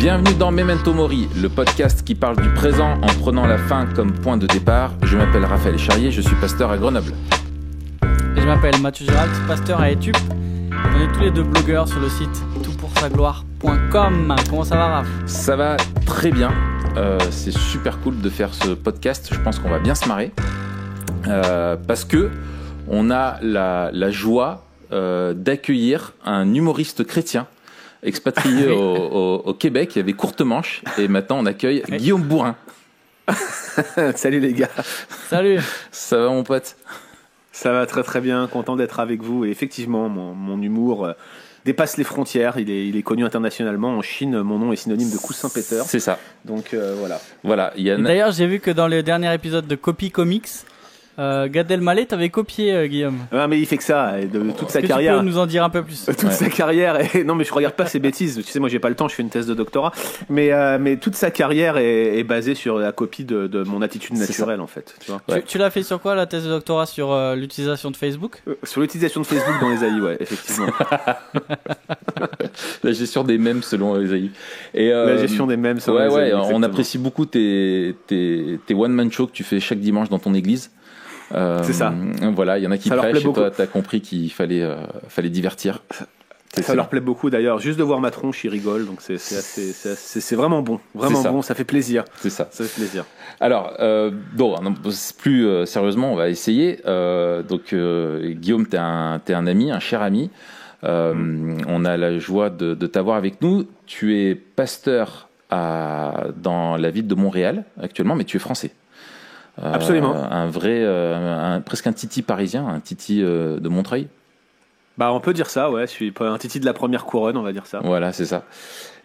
Bienvenue dans Memento Mori, le podcast qui parle du présent en prenant la fin comme point de départ. Je m'appelle Raphaël Charrier, je suis pasteur à Grenoble. Et je m'appelle Mathieu Gérald, pasteur à Etup. On est tous les deux blogueurs sur le site toutpoursagloire.com. Comment ça va, Raph ? Ça va très bien, c'est super cool de faire ce podcast, je pense qu'on va bien se marrer. Parce que on a la joie d'accueillir un humoriste chrétien expatrié au Québec, il y avait courte manche, et maintenant on accueille Guillaume Bourrin. Salut les gars. Salut. Ça va mon pote ? Ça va très très bien, content d'être avec vous. Et effectivement, mon humour dépasse les frontières, il est connu internationalement. En Chine, mon nom est synonyme de coussin péteur. C'est ça. Donc voilà. Voilà. D'ailleurs, j'ai vu que dans le dernier épisode de Copy Comics, Gad Elmaleh t'avait copié, Guillaume. Ah, mais il fait que ça, et de toute sa carrière. Tu peux nous en dire un peu plus ? Toute sa carrière, et non mais je regarde pas ces bêtises, tu sais moi j'ai pas le temps, je fais une thèse de doctorat, mais toute sa carrière est basée sur la copie de mon attitude naturelle en fait. Tu vois. Tu l'as fait sur quoi la thèse de doctorat ? Sur l'utilisation de Facebook ? Sur l'utilisation de Facebook dans les AI, ouais, effectivement. La gestion des mèmes selon Esaïe. La gestion des mèmes selon Esaïe. Exactement. On apprécie beaucoup tes one-man shows que tu fais chaque dimanche dans ton église. C'est ça. Voilà, il y en a qui prêchent et toi, t'as compris qu'il fallait divertir. Ça leur plaît beaucoup d'ailleurs. Juste de voir ma tronche, ils rigolent. Donc c'est vraiment bon. Vraiment bon, ça fait plaisir. C'est ça. Ça fait plaisir. Alors, plus sérieusement, on va essayer. Guillaume, t'es un ami, un cher ami. On a la joie de t'avoir avec nous. Tu es pasteur dans la ville de Montréal actuellement, mais tu es français. Absolument. Presque un titi parisien, un titi de Montreuil. Bah, on peut dire ça, ouais. Je suis un titi de la première couronne, on va dire ça. Voilà, c'est ça.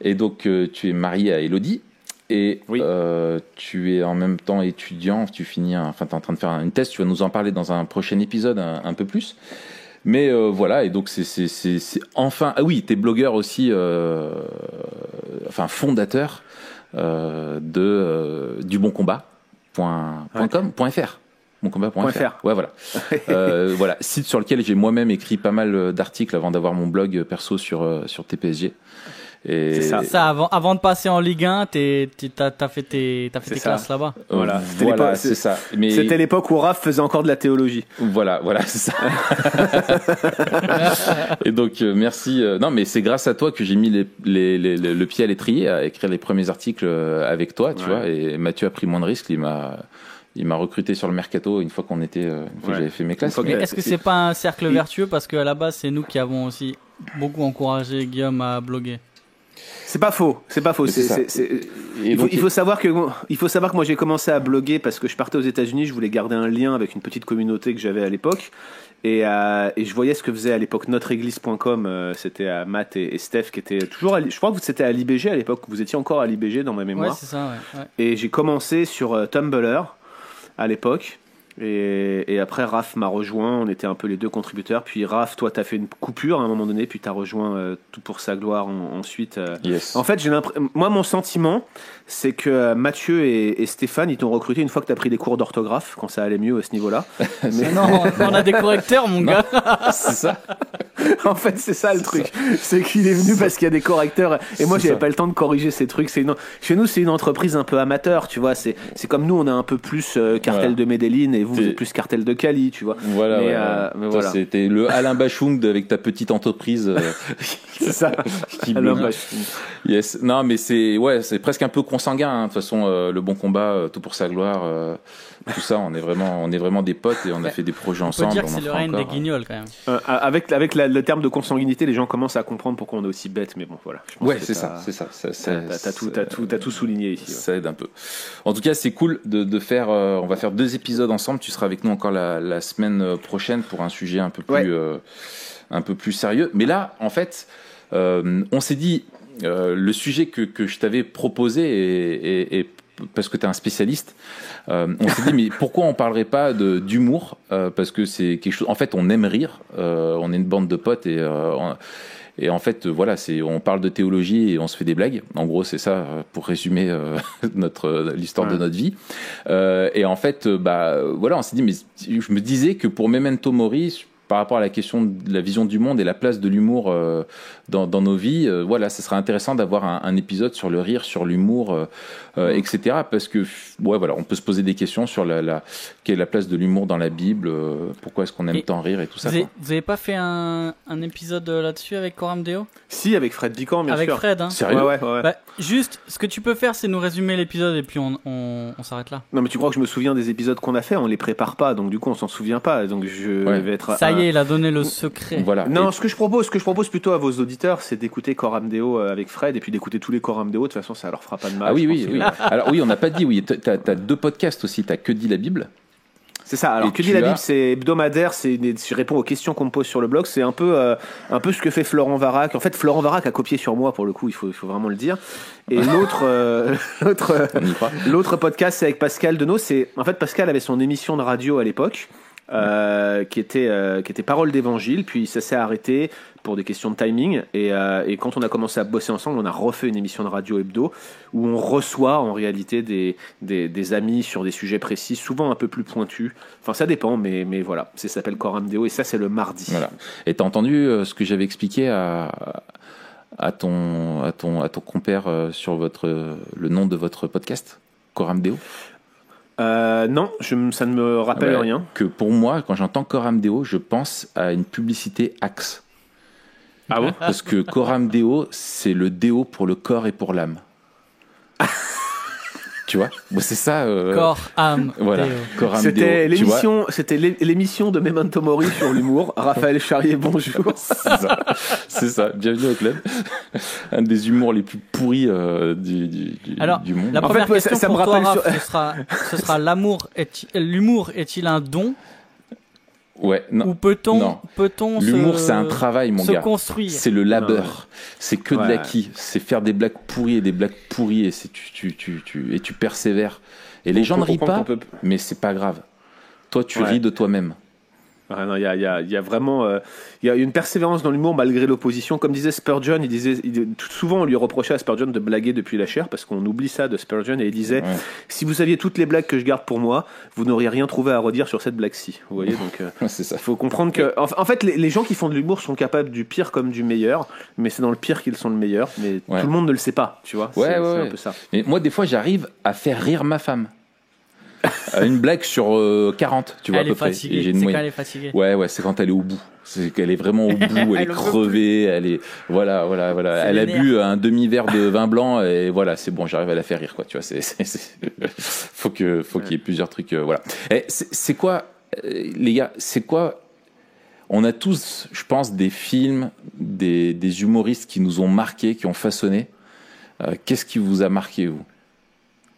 Et donc, tu es marié à Élodie. Et oui. Tu es en même temps étudiant. Tu finis, t'es en train de faire une thèse. Tu vas nous en parler dans un prochain épisode un peu plus. Mais voilà, et donc c'est enfin. Ah oui, t'es blogueur aussi, fondateur du Bon Combat. .com.fr Boncombat.fr. Ouais, voilà. Voilà, site sur lequel j'ai moi-même écrit pas mal d'articles avant d'avoir mon blog perso sur TPSG. Et c'est ça. Avant de passer en Ligue 1, t'as fait tes classes là-bas. Voilà, c'est ça. Mais c'était l'époque où Raph faisait encore de la théologie. Voilà, c'est ça. Et donc merci. Non, mais c'est grâce à toi que j'ai mis le pied à l'étrier à écrire les premiers articles avec toi, tu vois. Et Mathieu a pris moins de risques. Il m'a recruté sur le mercato une fois que j'avais fait mes classes. Mais est-ce que c'est pas un cercle vertueux parce qu'à la base c'est nous qui avons aussi beaucoup encouragé Guillaume à bloguer? C'est pas faux. Il faut savoir que moi j'ai commencé à bloguer parce que je partais aux États-Unis, je voulais garder un lien avec une petite communauté que j'avais à l'époque. Et je voyais ce que faisait à l'époque notreéglise.com, c'était à Matt et Steph qui étaient toujours je crois que c'était à l'IBG à l'époque, vous étiez encore à l'IBG dans ma mémoire. Ouais, c'est ça, ouais. Et j'ai commencé sur Tumblr à l'époque. Et après Raph m'a rejoint, on était un peu les deux contributeurs. Puis Raph, toi t'as fait une coupure à un moment donné, puis t'as rejoint Tout pour sa gloire ensuite. Yes. En fait, moi mon sentiment, c'est que Mathieu et Stéphane, ils t'ont recruté une fois que t'as pris des cours d'orthographe, quand ça allait mieux à ce niveau-là. Mais non, on a des correcteurs, mon gars. C'est ça. En fait, c'est ça le truc. C'est qu'il est venu parce qu'il y a des correcteurs. Et moi, j'avais pas le temps de corriger ces trucs. Chez nous, c'est une entreprise un peu amateur, tu vois. C'est comme nous, on a un peu plus cartel de Medellin et vous êtes plus cartel de Cali, tu vois. Voilà. Mais voilà. C'était le Alain Bachung avec ta petite entreprise. C'est ça. Alain Bachung. Yes. Non, mais c'est presque un peu consanguin. Hein. De toute façon, le Bon Combat, Tout pour sa gloire. Tout ça, on est vraiment des potes et on a fait des projets ensemble. On peut dire que c'est le règne des guignols quand même. Avec le terme de consanguinité, les gens commencent à comprendre pourquoi on est aussi bête, mais bon, voilà. C'est ça. T'as tout souligné ici. Ça aide un peu. En tout cas, c'est cool de faire. On va faire 2 épisodes ensemble. Tu seras avec nous encore la semaine prochaine pour un sujet un peu plus sérieux. Mais là, en fait, on s'est dit le sujet que je t'avais proposé et parce que tu es un spécialiste, on s'est dit mais pourquoi on parlerait pas d'humour, parce que c'est quelque chose, en fait on aime rire, on est une bande de potes et en fait voilà, on parle de théologie et on se fait des blagues, en gros c'est ça pour résumer l'histoire de notre vie, et en fait voilà, on s'est dit mais je me disais que pour Memento Mori par rapport à la question de la vision du monde et la place de l'humour dans nos vies, voilà, ça serait intéressant d'avoir un épisode sur le rire, sur l'humour, etc. Parce que voilà, on peut se poser des questions sur quelle est la place de l'humour dans la Bible, pourquoi est-ce qu'on aime tant rire et tout ça. Vous avez pas fait un épisode là-dessus avec Coram Deo? Si, avec Fred Bican, bien sûr. Avec Fred, hein. Sérieux? Ouais. Bah, juste, ce que tu peux faire, c'est nous résumer l'épisode et puis on s'arrête là. Non, mais tu crois que je me souviens des épisodes qu'on a fait? On les prépare pas, donc du coup on s'en souvient pas. Donc je vais être. Ça y est, il a donné le secret. Voilà. Non, ce que je propose plutôt à vos auditeurs, c'est d'écouter Coram Deo avec Fred et puis d'écouter tous les Coram Deo. De toute façon, ça leur fera pas de mal. Ah oui. Alors oui, on n'a pas dit. Oui, t'as 2 podcasts aussi. T'as Que dit la Bible? C'est ça. Alors, Que dit la Bible, c'est hebdomadaire. Je réponds aux questions qu'on me pose sur le blog. C'est un peu ce que fait Florent Varac. En fait, Florent Varac a copié sur moi, pour le coup, il faut vraiment le dire. Et l'autre podcast, c'est avec Pascal Denot. En fait, Pascal avait son émission de radio à l'époque, qui était Parole d'évangile. Puis ça s'est arrêté pour des questions de timing. Et quand on a commencé à bosser ensemble, on a refait une émission de radio hebdo où on reçoit en réalité des amis sur des sujets précis, souvent un peu plus pointus. Enfin, ça dépend, mais voilà. Ça s'appelle Coram Deo et ça, c'est le mardi. Voilà. Et t'as entendu ce que j'avais expliqué à ton compère sur le nom de votre podcast, Coram Deo? Non, ça ne me rappelle rien. Que pour moi, quand j'entends Coram Deo, je pense à une publicité Axe. Ah bon? Parce que Coram Deo, c'est le déo pour le corps et pour l'âme. Tu vois? Bon, c'est ça. Corps, âme, voilà. Coram c'était Deo, c'était l'émission de Memento Mori sur l'humour. Raphaël Charrier, bonjour. C'est ça. Bienvenue au club. Un des humours les plus pourris du monde. La première question ça pour toi, Raph, ce sera l'humour est-il un don? Ouais, non. Ou peut-on l'humour, c'est un travail, mon gars. Construire. C'est le labeur. C'est que de l'acquis. C'est faire des blagues pourries et des blagues pourries et tu persévères. Et les gens ne rient pas, mais c'est pas grave. Toi, tu ris de toi-même. Ah non, il y a vraiment il y a une persévérance dans l'humour malgré l'opposition. Comme disait Spurgeon, souvent on lui reprochait à Spurgeon de blaguer depuis la chair parce qu'on oublie ça de Spurgeon, et il disait si vous saviez toutes les blagues que je garde pour moi, vous n'auriez rien trouvé à redire sur cette blague-ci. Vous voyez, donc c'est ça. Il faut comprendre que en fait les gens qui font de l'humour sont capables du pire comme du meilleur, mais c'est dans le pire qu'ils sont le meilleur. Mais tout le monde ne le sait pas, tu vois. C'est un peu ça. Mais moi, des fois, j'arrive à faire rire ma femme. Une blague sur 40, tu vois, à peu près. C'est quand elle est fatiguée. Ouais, c'est quand elle est au bout. C'est qu'elle est vraiment au bout, elle est crevée, elle est, voilà. Elle a bu un demi-verre de vin blanc et voilà, c'est bon, j'arrive à la faire rire, quoi, tu vois, faut qu'il y ait plusieurs trucs, voilà. Et c'est quoi, les gars, on a tous, je pense, des films, des humoristes qui nous ont marqués, qui ont façonné. Qu'est-ce qui vous a marqué, vous?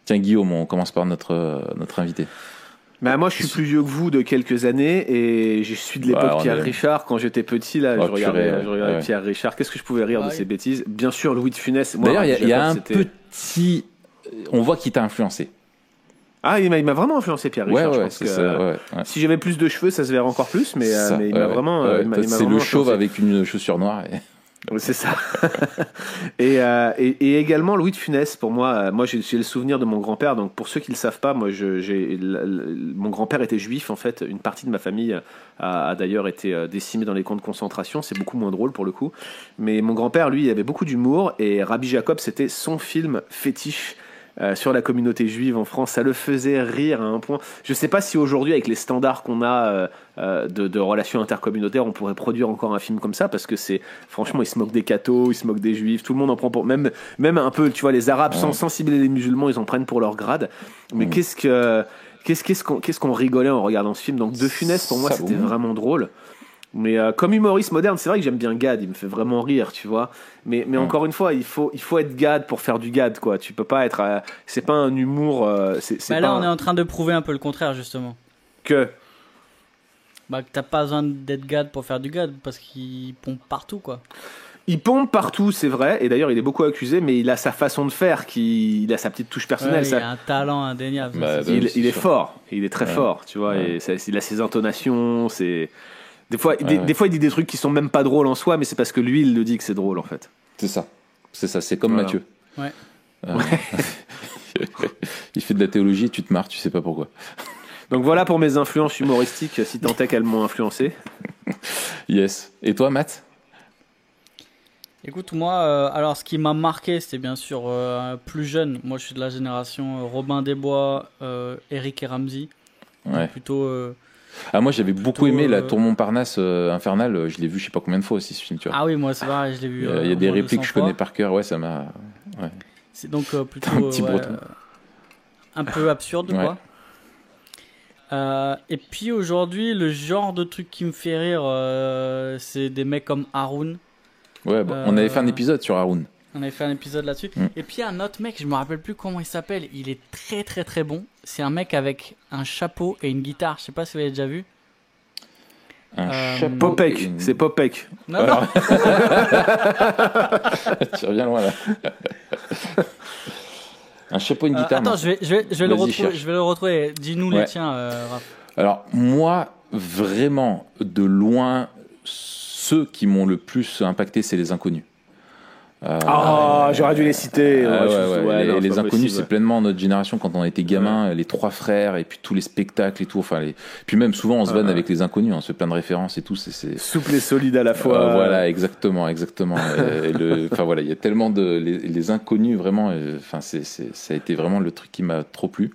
Tiens, Guillaume, on commence par notre invité. Bah moi, je suis plus vieux que vous de quelques années et je suis de l'époque Pierre Richard. Quand j'étais petit, là, je regardais Pierre Richard. Qu'est-ce que je pouvais rire de ces bêtises? Bien sûr, Louis de Funès. D'ailleurs, il y a un petit... On voit qu'il t'a influencé. Ah, il m'a vraiment influencé, Pierre Richard. Ouais, je pense que si j'avais plus de cheveux, ça se verrait encore plus, mais il m'a vraiment... c'est le chauve avec une chaussure noire. C'est ça. et également Louis de Funès. Pour moi, j'ai le souvenir de mon grand-père. Donc pour ceux qui le savent pas, moi, mon grand-père était juif en fait. Une partie de ma famille a d'ailleurs été décimée dans les camps de concentration. C'est beaucoup moins drôle pour le coup. Mais mon grand-père, lui, il avait beaucoup d'humour et Rabbi Jacob, c'était son film fétiche. Sur la communauté juive en France, ça le faisait rire à un point. Je sais pas si aujourd'hui, avec les standards qu'on a de relations intercommunautaires, on pourrait produire encore un film comme ça, parce que franchement, il se moque des cathos, il se moque des juifs, tout le monde en prend pour même un peu, tu vois, les Arabes sans cibler les musulmans, ils en prennent pour leur grade. Mais qu'est-ce qu'on rigolait en regardant ce film. Donc De Funès, pour moi, c'était vraiment drôle. Mais comme humoriste moderne, c'est vrai que j'aime bien Gad, il me fait vraiment rire, tu vois. Mais encore une fois, il faut être Gad pour faire du Gad, quoi. Tu peux pas être, c'est pas un humour. On est en train de prouver un peu le contraire, justement. Que t'as pas besoin d'être Gad pour faire du Gad, parce qu'il pompe partout, quoi. Il pompe partout, c'est vrai, et d'ailleurs il est beaucoup accusé, mais il a sa façon de faire, il a sa petite touche personnelle. Il a un talent indéniable. Il est fort, il est très fort, tu vois, et il a ses intonations, Des fois, il dit des trucs qui sont même pas drôles en soi, mais c'est parce que lui, il le dit que c'est drôle, en fait. C'est ça, c'est comme Mathieu. Ouais. Il fait de la théologie, tu te marres, tu sais pas pourquoi. Donc voilà pour mes influences humoristiques, si tant est qu'elles m'ont influencé. Yes. Et toi, Matt? Écoute, moi, alors ce qui m'a marqué, c'était bien sûr plus jeune. Moi, je suis de la génération Robin des Bois, Eric et Ramsey. Ouais. Plutôt. Moi, j'avais beaucoup aimé la Tour Montparnasse infernale. Je l'ai vu, je sais pas combien de fois aussi ce film. Tu vois. Ah oui, moi c'est pareil, je l'ai vu. Il y a des répliques que je connais par cœur. Ouais, ça m'a. Ouais. C'est donc plutôt un petit breton. Un peu absurde, quoi. Et puis aujourd'hui, le genre de truc qui me fait rire, c'est des mecs comme Haroun. Ouais, on avait fait un épisode sur Haroun. On avait fait un épisode là-dessus. Et puis un autre mec, je me rappelle plus comment il s'appelle. Il est très très très bon. C'est un mec avec un chapeau et une guitare. Je sais pas si vous l'avez déjà vu. Un chapeau. Popek, c'est Popek. Non, non. Tu reviens loin là. Un chapeau et une guitare. Attends, je vais le retrouver. Dis-nous les tiens, Raph. Alors, moi, vraiment, de loin, ceux qui m'ont le plus impacté, c'est les Inconnus. J'aurais dû les citer. Les Inconnus, c'est pleinement notre génération quand on était gamin, les trois frères et puis tous les spectacles et tout. Puis même souvent on se vanne avec les Inconnus, on se fait plein de références et tout. C'est souple et solide à la fois. Voilà, exactement. Il y a tellement de les Inconnus vraiment. Ça a été vraiment le truc qui m'a trop plu.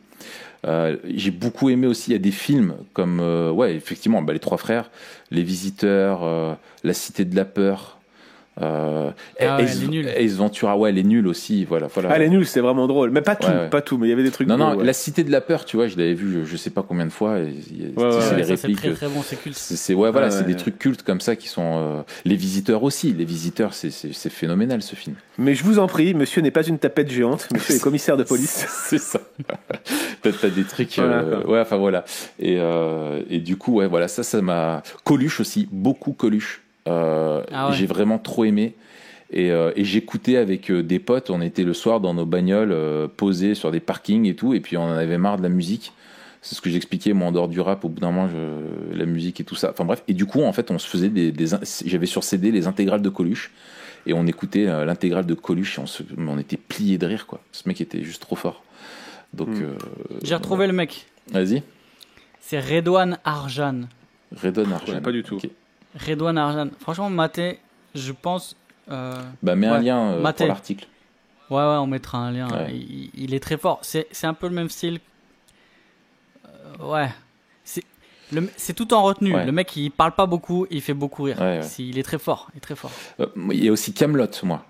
J'ai beaucoup aimé aussi. Il y a des films comme effectivement, les trois frères, Les Visiteurs, La Cité de la Peur. Ace Ventura, elle est nulle aussi, voilà. Elle est nulle, c'est vraiment drôle, mais pas tout, mais il y avait des trucs. Non, La Cité de la Peur, tu vois, je l'avais vu, je sais pas combien de fois. C'est les répliques. C'est très bon, c'est culte. C'est des trucs cultes comme ça qui sont. Les Visiteurs aussi, Les Visiteurs, c'est phénoménal ce film. Mais je vous en prie, monsieur n'est pas une tapette géante, monsieur est commissaire de police. C'est ça. T'as des trucs. Voilà. Et du coup, ça m'a. Coluche aussi, beaucoup Coluche. J'ai vraiment trop aimé et j'écoutais avec des potes, on était le soir dans nos bagnoles posés sur des parkings et tout, et puis on en avait marre de la musique. C'est ce que j'expliquais moi en dehors du rap, au bout d'un moment la musique et tout ça, enfin bref, et du coup en fait on se faisait j'avais sur CD les intégrales de Coluche et on écoutait l'intégrale de Coluche et on était pliés de rire, quoi. Ce mec était juste trop fort. Donc j'ai retrouvé le mec. Vas-y. C'est Redouane Arjan. Pas du tout. Okay. Redouane Arjan. Franchement, maté, je pense. Mets un lien pour l'article. Ouais, on mettra un lien. Ouais. Il est très fort. C'est un peu le même style. C'est tout en retenue. Ouais. Le mec, il parle pas beaucoup, il fait beaucoup rire. Il est très fort. Il y a aussi Kaamelott, moi.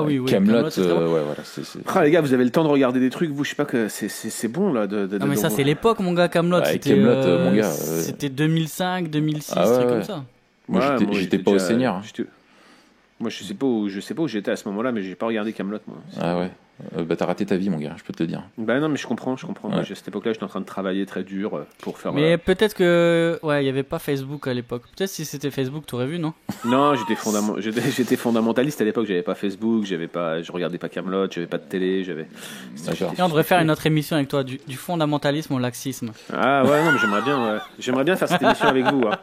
Oui. Kaamelott, les gars, vous avez le temps de regarder des trucs, vous, je sais pas que c'est bon là. Non, mais ça, c'est l'époque, mon gars, Kaamelott. C'était 2005, 2006, truc comme ça. Moi, j'étais pas au Seigneur. Moi, je sais pas où j'étais à ce moment-là, mais j'ai pas regardé Kaamelott, moi. Ah ouais. T'as raté ta vie, mon gars, je peux te le dire. Non, mais je comprends. Ouais. Moi, à cette époque-là, j'étais en train de travailler très dur pour faire. Mais peut-être que, il y avait pas Facebook à l'époque. Peut-être si c'était Facebook, t'aurais vu, non? Non, j'étais fondamentaliste à l'époque. J'avais pas Facebook, je regardais pas Kaamelott, j'avais pas de télé, Et on devrait faire une autre émission avec toi, du fondamentalisme au laxisme. Ah ouais, non, mais j'aimerais bien faire cette émission avec vous. Hein.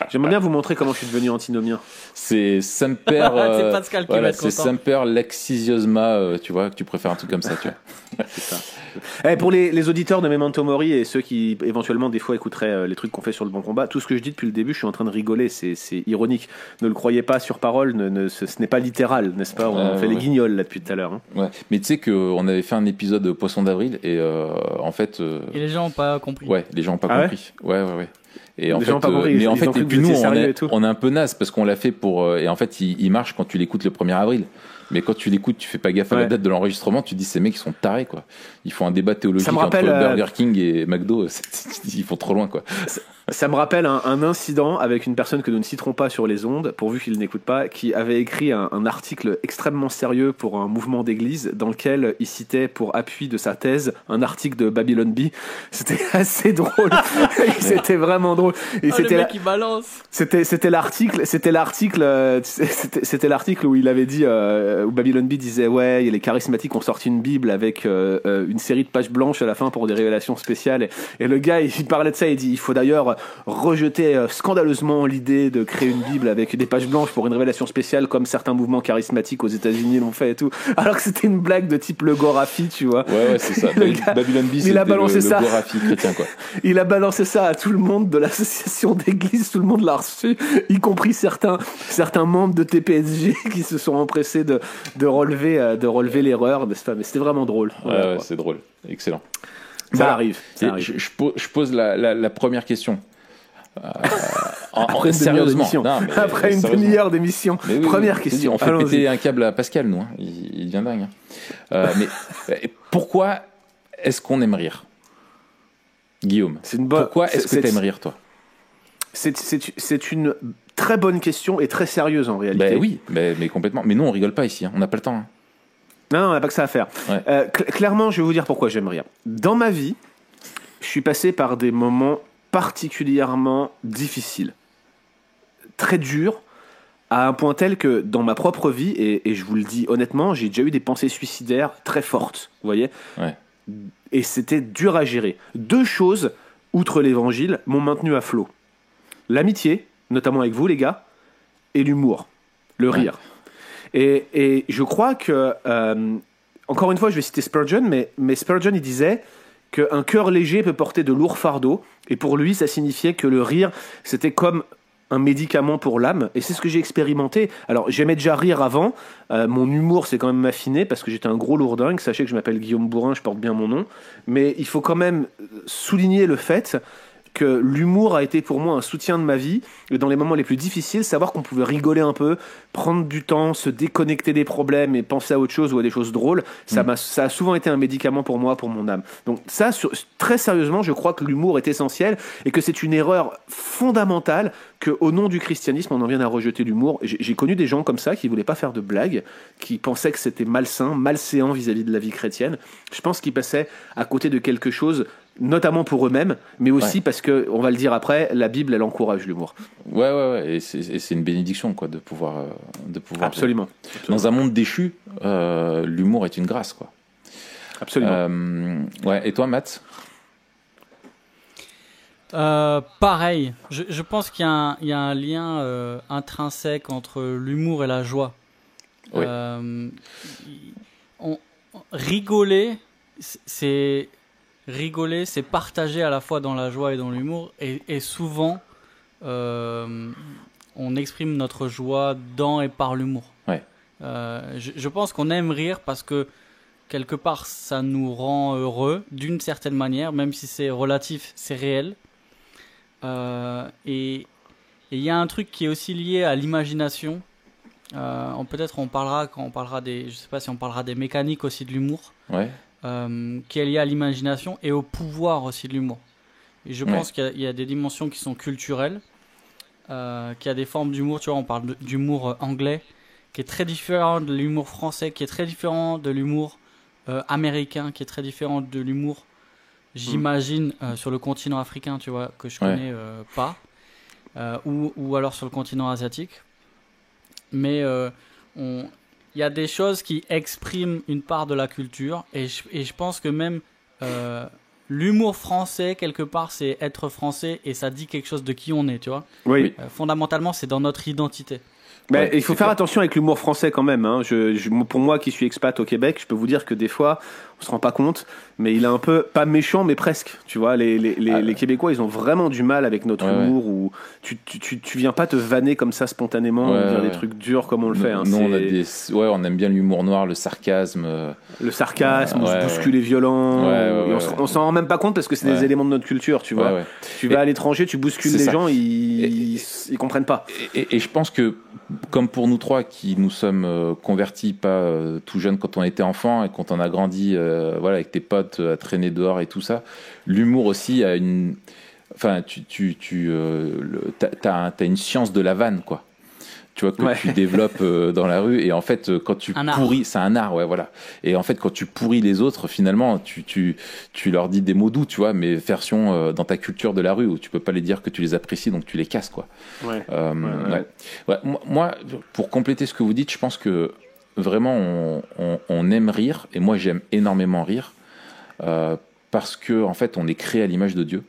J'aimerais bien vous montrer comment je suis devenu antinomien. C'est Semper. C'est Pascal qui va être content. C'est Semper laxisiosma, tu vois, que tu préfères un truc comme ça, tu vois. C'est ça. Pour les auditeurs de Memento Mori et ceux qui éventuellement des fois écouteraient les trucs qu'on fait sur le Bon Combat, tout ce que je dis depuis le début, je suis en train de rigoler, c'est ironique. Ne le croyez pas sur parole, ce n'est pas littéral, n'est-ce pas? On fait les guignols là depuis tout à l'heure. Hein. Ouais. Mais tu sais qu'on avait fait un épisode de Poisson d'avril et en fait. Et les gens n'ont pas compris. Ouais, les gens n'ont pas compris. Ouais. Et en fait, et puis nous, on est un peu naze parce qu'on l'a fait pour. Et en fait, il marche quand tu l'écoutes le 1er avril. Mais quand tu l'écoutes, tu fais pas gaffe à la date de l'enregistrement, tu te dis ces mecs ils sont tarés, quoi. Ils font un débat théologique entre Burger King et McDo, ils vont trop loin, quoi. Ça me rappelle un incident avec une personne que nous ne citerons pas sur les ondes, pourvu qu'il n'écoute pas, qui avait écrit un article extrêmement sérieux pour un mouvement d'église dans lequel il citait pour appui de sa thèse un article de Babylon Bee. C'était assez drôle. C'était vraiment drôle. Et le mec qui balance. C'était l'article où il avait dit où Babylon Bee disait les charismatiques ont sorti une Bible avec une série de pages blanches à la fin pour des révélations spéciales et le gars il parlait de ça, il dit il faut d'ailleurs d'ailleurs rejeté scandaleusement l'idée de créer une Bible avec des pages blanches pour une révélation spéciale, comme certains mouvements charismatiques aux États-Unis l'ont fait et tout, alors que c'était une blague de type le Gorafi, tu vois. Ouais, c'est ça. Babylon Bee, c'était le Gorafi chrétien, quoi. Il a balancé ça à tout le monde de l'association d'église, tout le monde l'a reçu, y compris certains membres de TPSG qui se sont empressés de relever l'erreur, mais c'était vraiment drôle. Ouais, c'est drôle. Excellent. Ça arrive. Je pose la première question. Après une demi-heure d'émission. Après une demi-heure d'émission. Première question. On fait péter un câble à Pascal, nous. Hein. Il devient dingue. Mais pourquoi est-ce qu'on aime rire, Guillaume? Pourquoi est-ce que tu aimes rire, toi? C'est une très bonne question et très sérieuse en réalité. Oui, mais complètement. Mais nous, on rigole pas ici. Hein. On n'a pas le temps. Hein. Non, on n'a pas que ça à faire. Ouais. Clairement, je vais vous dire pourquoi j'aime rire. Dans ma vie, je suis passé par des moments particulièrement difficiles, très durs, à un point tel que dans ma propre vie, et je vous le dis honnêtement, j'ai déjà eu des pensées suicidaires très fortes, vous voyez. Ouais. Et c'était dur à gérer. 2 choses, outre l'évangile, m'ont maintenu à flot. L'amitié, notamment avec vous les gars, et l'humour, le rire. Et je crois que, encore une fois, je vais citer Spurgeon, mais Spurgeon, il disait qu'un cœur léger peut porter de lourds fardeaux, et pour lui, ça signifiait que le rire, c'était comme un médicament pour l'âme, et c'est ce que j'ai expérimenté. Alors, j'aimais déjà rire avant, mon humour s'est quand même affiné, parce que j'étais un gros lourdingue, sachez que je m'appelle Guillaume Bourrin, je porte bien mon nom, mais il faut quand même souligner le fait que l'humour a été pour moi un soutien de ma vie, et dans les moments les plus difficiles, savoir qu'on pouvait rigoler un peu, prendre du temps, se déconnecter des problèmes et penser à autre chose ou à des choses drôles, ça a souvent été un médicament pour moi, pour mon âme. Donc ça, très sérieusement, je crois que l'humour est essentiel et que c'est une erreur fondamentale qu'au nom du christianisme, on en vienne à rejeter l'humour. J'ai connu des gens comme ça qui voulaient pas faire de blagues, qui pensaient que c'était malséant vis-à-vis de la vie chrétienne. Je pense qu'ils passaient à côté de quelque chose, notamment pour eux-mêmes, mais aussi parce que, on va le dire après, la Bible, elle encourage l'humour. Ouais, et c'est une bénédiction, quoi, de pouvoir. Absolument. Dans un monde déchu, l'humour est une grâce, quoi. Absolument. Et toi, Matt? Pareil. Je pense qu'il y a un lien intrinsèque entre l'humour et la joie. Oui. Rigoler, c'est partager à la fois dans la joie et dans l'humour, et souvent on exprime notre joie dans et par l'humour. Ouais. Je pense qu'on aime rire parce que quelque part ça nous rend heureux d'une certaine manière, même si c'est relatif, c'est réel. Et il y a un truc qui est aussi lié à l'imagination. Peut-être on parlera quand on parlera je sais pas si on parlera des mécaniques aussi de l'humour. Ouais. Qui est lié à l'imagination et au pouvoir aussi de l'humour. Et je pense qu'il y a des dimensions qui sont culturelles, qu'il y a des formes d'humour, tu vois, on parle d'humour anglais, qui est très différent de l'humour français, qui est très différent de l'humour américain, qui est très différent de l'humour, j'imagine, sur le continent africain, tu vois, que je connais pas, ou alors sur le continent asiatique. Mais il y a des choses qui expriment une part de la culture, et je pense que même l'humour français, quelque part, c'est être français, et ça dit quelque chose de qui on est, tu vois. Oui. Fondamentalement, c'est dans notre identité. Mais il faut faire attention avec l'humour français quand même. Hein. Pour moi qui suis expat au Québec, je peux vous dire que des fois, on se rend pas compte, mais il est un peu, pas méchant, mais presque. Tu vois, les Québécois, ils ont vraiment du mal avec notre humour, où tu viens pas te vanner comme ça spontanément, ou dire des trucs durs comme on le fait. Hein. Nous, on aime bien l'humour noir, le sarcasme. On se bouscule et violent. On s'en rend même pas compte parce que c'est des éléments de notre culture, tu vois. Tu vas à l'étranger, tu bouscules les gens, ils comprennent pas. Et je pense que, comme pour nous trois qui nous sommes convertis pas tout jeunes quand on était enfant et quand on a grandi avec tes potes à traîner dehors et tout ça, l'humour aussi a une, enfin t'as une science de la vanne, quoi. Tu vois, que tu développes dans la rue, et en fait quand tu pourris, c'est un art, voilà. Et en fait quand tu pourris les autres, finalement tu leur dis des mots doux, tu vois, mais version dans ta culture de la rue où tu peux pas les dire que tu les apprécies, donc tu les casses, quoi. Moi, pour compléter ce que vous dites, je pense que vraiment on aime rire, et moi j'aime énormément rire parce que en fait on est créé à l'image de Dieu.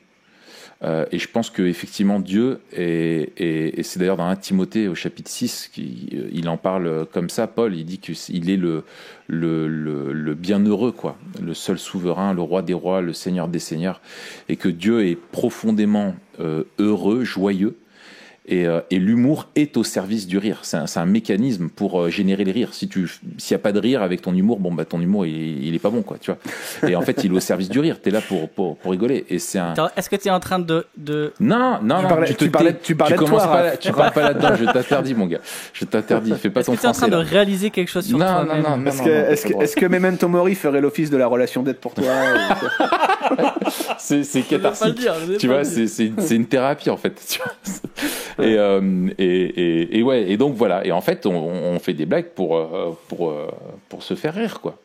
Et je pense qu'effectivement, Dieu, et c'est d'ailleurs dans 1 Timothée au chapitre 6, il en parle comme ça, Paul, il dit qu'il est le bienheureux, quoi, le seul souverain, le roi des rois, le seigneur des seigneurs, et que Dieu est profondément heureux, joyeux, et l'humour est au service du rire. C'est un mécanisme pour générer les rires. S'il n'y a pas de rire avec ton humour, bon, bah, ton humour, il est pas bon, quoi, tu vois. Et en fait, il est au service du rire. T'es là pour rigoler. Et c'est un... Est-ce que tu es en train de... Non, tu parlais de toi, tu parles pas là-dedans. Je t'interdis, mon gars. Je t'interdis. Fais pas ton français. Est-ce que tu es en train de réaliser quelque chose sur toi-même? Non. Est-ce que Memento Mori ferait l'office de la relation d'aide pour toi? C'est cathartique. Tu vois, c'est une thérapie, en fait. Tu vois. Et donc voilà. Et en fait, on fait des blagues pour se faire rire, quoi.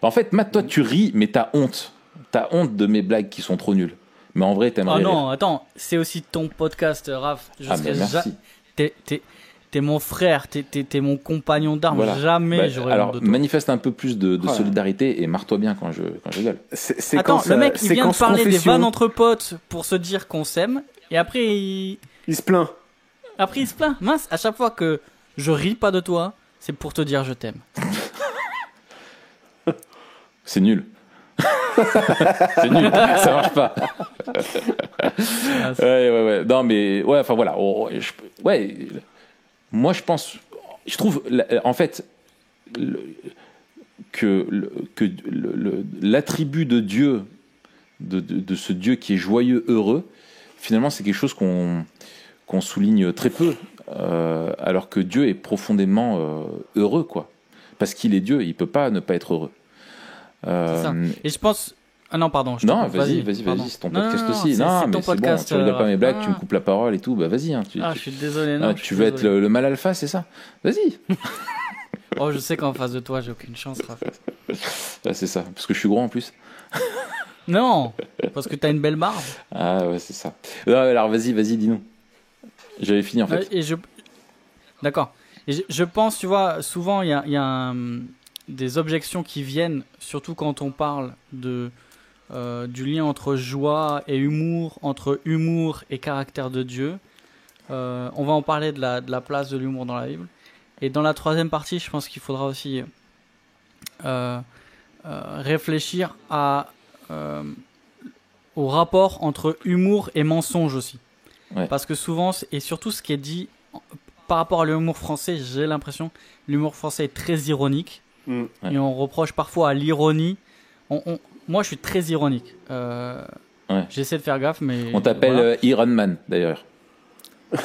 En fait, Matt, toi, tu ris, mais t'as honte. T'as honte de mes blagues qui sont trop nulles. Mais en vrai, t'aimerais rire. Non, attends, c'est aussi ton podcast, Raph. Mais merci. T'es mon frère, t'es mon compagnon d'armes. Voilà. Jamais j'aurais honte de toi. Manifeste un peu plus de solidarité et marre-toi bien quand je gueule. Attends, le mec, il vient de parler des vannes entre potes pour se dire qu'on s'aime, et après il se plaint. Après, il se plaint. Mince, à chaque fois que je ris pas de toi, c'est pour te dire je t'aime. C'est nul. C'est nul, ça marche pas. Ouais. Non, mais ouais, enfin voilà. Moi, je trouve, en fait, que l'attribut de Dieu, de ce Dieu qui est joyeux, heureux, finalement, c'est quelque chose qu'on souligne très peu, alors que Dieu est profondément heureux, quoi. Parce qu'il est Dieu, il peut pas ne pas être heureux. C'est ça. Et je pense... Ah non, pardon. Vas-y, c'est ton podcast aussi. Non, mais c'est bon, tu regardes pas mes blagues, tu me coupes la parole et tout, bah vas-y. Hein, je suis désolé. Non, tu veux être le mal alpha, c'est ça? Vas-y. Oh, je sais qu'en face de toi, j'ai aucune chance, Raph. C'est ça, parce que je suis gros en plus. Non, parce que t'as une belle barbe. Ah ouais, c'est ça. Non, alors vas-y, dis-nous. J'avais fini en fait. D'accord. Et je pense, tu vois, souvent il y a des objections qui viennent, surtout quand on parle du lien entre joie et humour, entre humour et caractère de Dieu. On va en parler de la place de l'humour dans la Bible. Et dans la troisième partie, je pense qu'il faudra aussi réfléchir au rapport entre humour et mensonge aussi. Ouais. Parce que souvent, et surtout ce qui est dit par rapport à l'humour français, j'ai l'impression que l'humour français est très ironique. Ouais. Et on reproche parfois à l'ironie. Moi, je suis très ironique. Ouais. J'essaie de faire gaffe, mais... On t'appelle Iron Man, d'ailleurs. Tu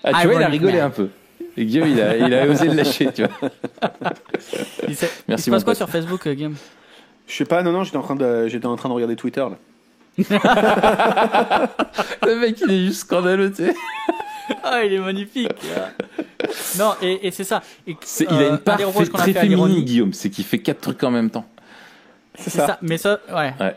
vois, il a rigolé un peu. Et Guillaume, il a osé le lâcher, tu vois. Merci. Il se passe quoi sur Facebook, Guillaume? Je sais pas, non, j'étais en train de regarder Twitter, là. Le mec, il est juste scandaleux, tu sais. Ah, il est magnifique. Non, et c'est ça. Il a une part très féminine, Guillaume. C'est qu'il fait 4 trucs en même temps. C'est ça. Mais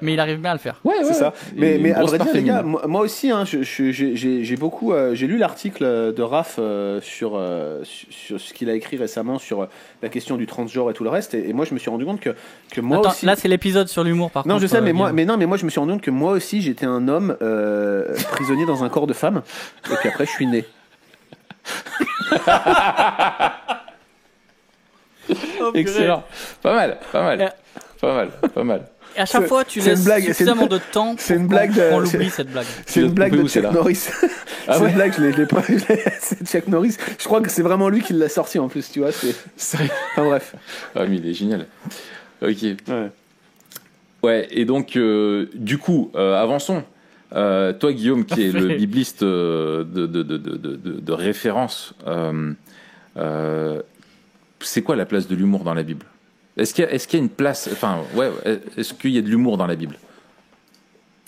mais il arrive bien à le faire. Ouais, c'est ça. Mais à vrai dire, les gars, moi aussi, hein, j'ai beaucoup, j'ai lu l'article de Raph sur ce qu'il a écrit récemment sur la question du transgenre et tout le reste, et moi je me suis rendu compte que moi aussi. Là, c'est l'épisode sur l'humour, par contre. Non, je sais, mais moi je me suis rendu compte que moi aussi j'étais un homme prisonnier dans un corps de femme, et puis après je suis né. Excellent. Pas mal. Pas mal. Et à chaque fois, tu laisses suffisamment de temps pour qu'on l'oublie, cette blague. C'est une blague de Chuck Norris. Ah ouais, cette blague, je l'ai pas. C'est Chuck Norris. Je crois que c'est vraiment lui qui l'a sorti en plus, tu vois. Enfin bref. Ah, mais il est génial. Ok. Ouais, et donc, du coup, avançons. Toi, Guillaume, qui est le bibliste de référence, c'est quoi la place de l'humour dans la Bible? Est-ce qu'il y a une place, est-ce qu'il y a de l'humour dans la Bible?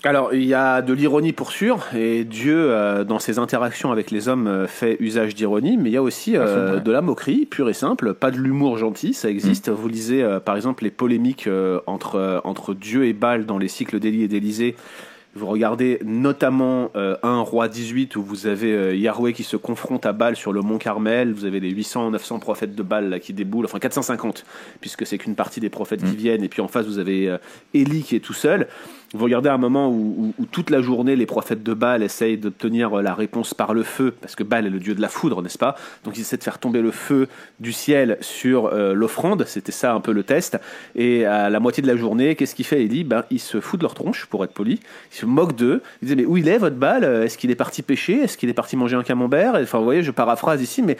Alors, il y a de l'ironie pour sûr, et Dieu, dans ses interactions avec les hommes, fait usage d'ironie, mais il y a aussi de la moquerie, pure et simple, pas de l'humour gentil, ça existe. Vous lisez, par exemple, les polémiques entre Dieu et Baal dans les cycles d'Élie et d'Élysée. Vous regardez notamment 1 Roi 18 où vous avez Yahweh qui se confronte à Baal sur le mont Carmel. Vous avez les 800-900 prophètes de Baal là, qui déboulent, enfin 450 puisque c'est qu'une partie des prophètes qui viennent. Et puis en face vous avez Élie qui est tout seul. Vous regardez un moment où toute la journée les prophètes de Baal essayent d'obtenir la réponse par le feu, parce que Baal est le dieu de la foudre, n'est-ce pas? Donc ils essaient de faire tomber le feu du ciel sur l'offrande, c'était ça un peu le test. Et à la moitié de la journée, qu'est-ce qu'il fait Élie? Il se fout de leur tronche, pour être poli, il se moque d'eux, il disait mais où il est votre Baal? Est-ce qu'il est parti pêcher? Est-ce qu'il est parti manger un camembert? Enfin vous voyez, je paraphrase ici, mais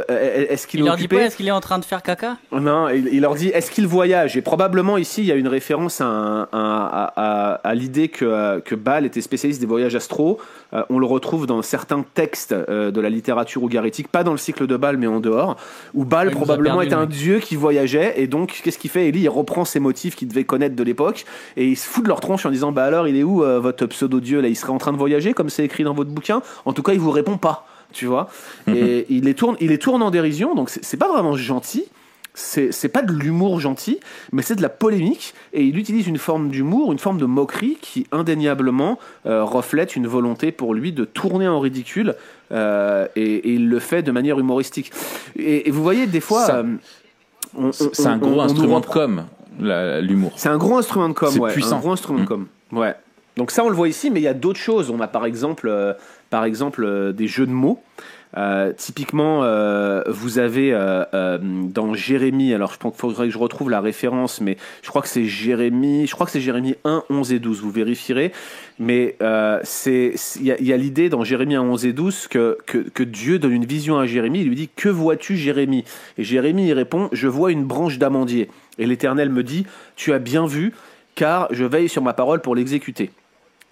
est-ce qu'il est leur occupé? dit pas est-ce qu'il est en train de faire caca? Non, il leur dit est-ce qu'il voyage? Et probablement ici il y a une référence à l'idée que Baal était spécialiste des voyages astraux. On le retrouve dans certains textes de la littérature ougaritique, pas dans le cycle de Baal mais en dehors, où Baal probablement était un dieu qui voyageait, et donc qu'est-ce qu'il fait Élie? Il reprend ces motifs qu'il devait connaître de l'époque et il se fout de leur tronche en disant alors il est où votre pseudo-dieu là? Il serait en train de voyager comme c'est écrit dans votre bouquin? En tout cas il vous répond pas, tu vois. Et il les tourne en dérision, donc c'est pas vraiment gentil. C'est pas de l'humour gentil, mais c'est de la polémique, et il utilise une forme d'humour, une forme de moquerie qui indéniablement reflète une volonté pour lui de tourner en ridicule, et il le fait de manière humoristique. Et vous voyez, des fois... c'est un gros instrument de com', l'humour. C'est un gros instrument de com', c'est puissant. Un gros instrument de com', ouais. Donc ça, on le voit ici, mais il y a d'autres choses. On a par exemple des jeux de mots. Typiquement, vous avez dans Jérémie, alors il faudrait que je retrouve la référence, mais je crois que c'est Jérémie 1, 11 et 12, vous vérifierez, mais il y a l'idée dans Jérémie 1, 11 et 12 que Dieu donne une vision à Jérémie, il lui dit « Que vois-tu, Jérémie ?» Et Jérémie il répond « Je vois une branche d'amandier. » Et l'Éternel me dit « Tu as bien vu, car je veille sur ma parole pour l'exécuter. »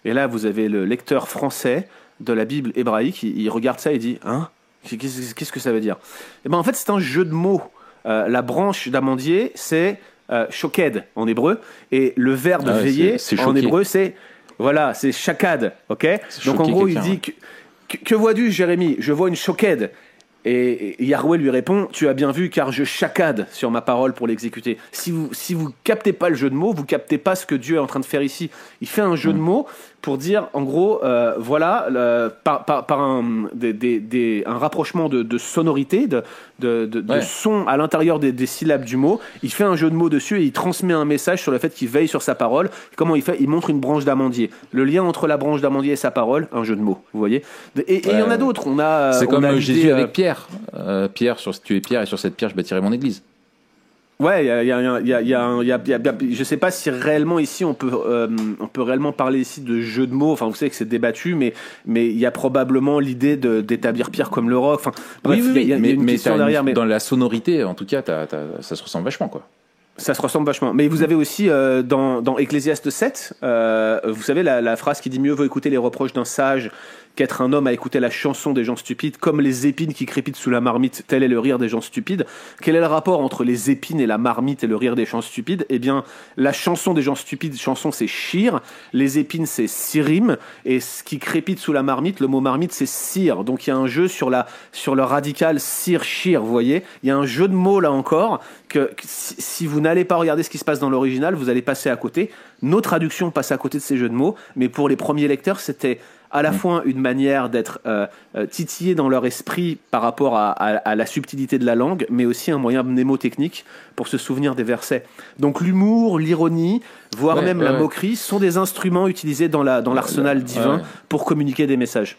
Et là, vous avez le lecteur français de la Bible hébraïque, il regarde ça et dit « Hein ? Qu'est-ce que ça veut dire ?» Et ben en fait, c'est un jeu de mots. La branche d'amandier, c'est shoked en hébreu, et le verbe veiller en hébreu, c'est shakad. Okay, donc en gros, il dit que vois-tu, Jérémie? Je vois une shoked. Et Yahweh lui répond « Tu as bien vu, car je shakad sur ma parole pour l'exécuter. » Si vous captez pas le jeu de mots, vous captez pas ce que Dieu est en train de faire ici. Il fait un jeu de mots pour dire, en gros, par un rapprochement de sonorité, de son à l'intérieur des syllabes du mot, il fait un jeu de mots dessus et il transmet un message sur le fait qu'il veille sur sa parole. Comment il fait? Il montre une branche d'amandier. Le lien entre la branche d'amandier et sa parole, un jeu de mots, vous voyez. Et il y en a d'autres. C'est comme Jésus avec Pierre. Pierre, tu es Pierre, et sur cette pierre je bâtirai mon église. Ouais, je sais pas si réellement ici on peut réellement parler ici de jeu de mots. Enfin, vous savez que c'est débattu, mais il y a probablement l'idée d'établir Pierre comme le roc. Enfin, bref, il y a une question derrière. Mais dans la sonorité, en tout cas, ça se ressemble vachement, quoi. Ça se ressemble vachement. Mais vous avez aussi dans Ecclésiaste 7, vous savez la phrase qui dit mieux vaut écouter les reproches d'un sage qu'être un homme à écouter la chanson des gens stupides, comme les épines qui crépitent sous la marmite, tel est le rire des gens stupides. Quel est le rapport entre les épines et la marmite et le rire des gens stupides? Eh bien, la chanson des gens stupides, c'est shir, les épines c'est sirim, et ce qui crépite sous la marmite, le mot marmite c'est sir. Donc il y a un jeu sur le radical sir-shir, vous voyez. Il y a un jeu de mots là encore, que si vous n'allez pas regarder ce qui se passe dans l'original, vous allez passer à côté. Nos traductions passent à côté de ces jeux de mots, mais pour les premiers lecteurs, c'était à la fois une manière d'être titillé dans leur esprit par rapport à la subtilité de la langue, mais aussi un moyen mnémotechnique pour se souvenir des versets. Donc l'humour, l'ironie, voire même la moquerie sont des instruments utilisés dans l'arsenal divin pour communiquer des messages.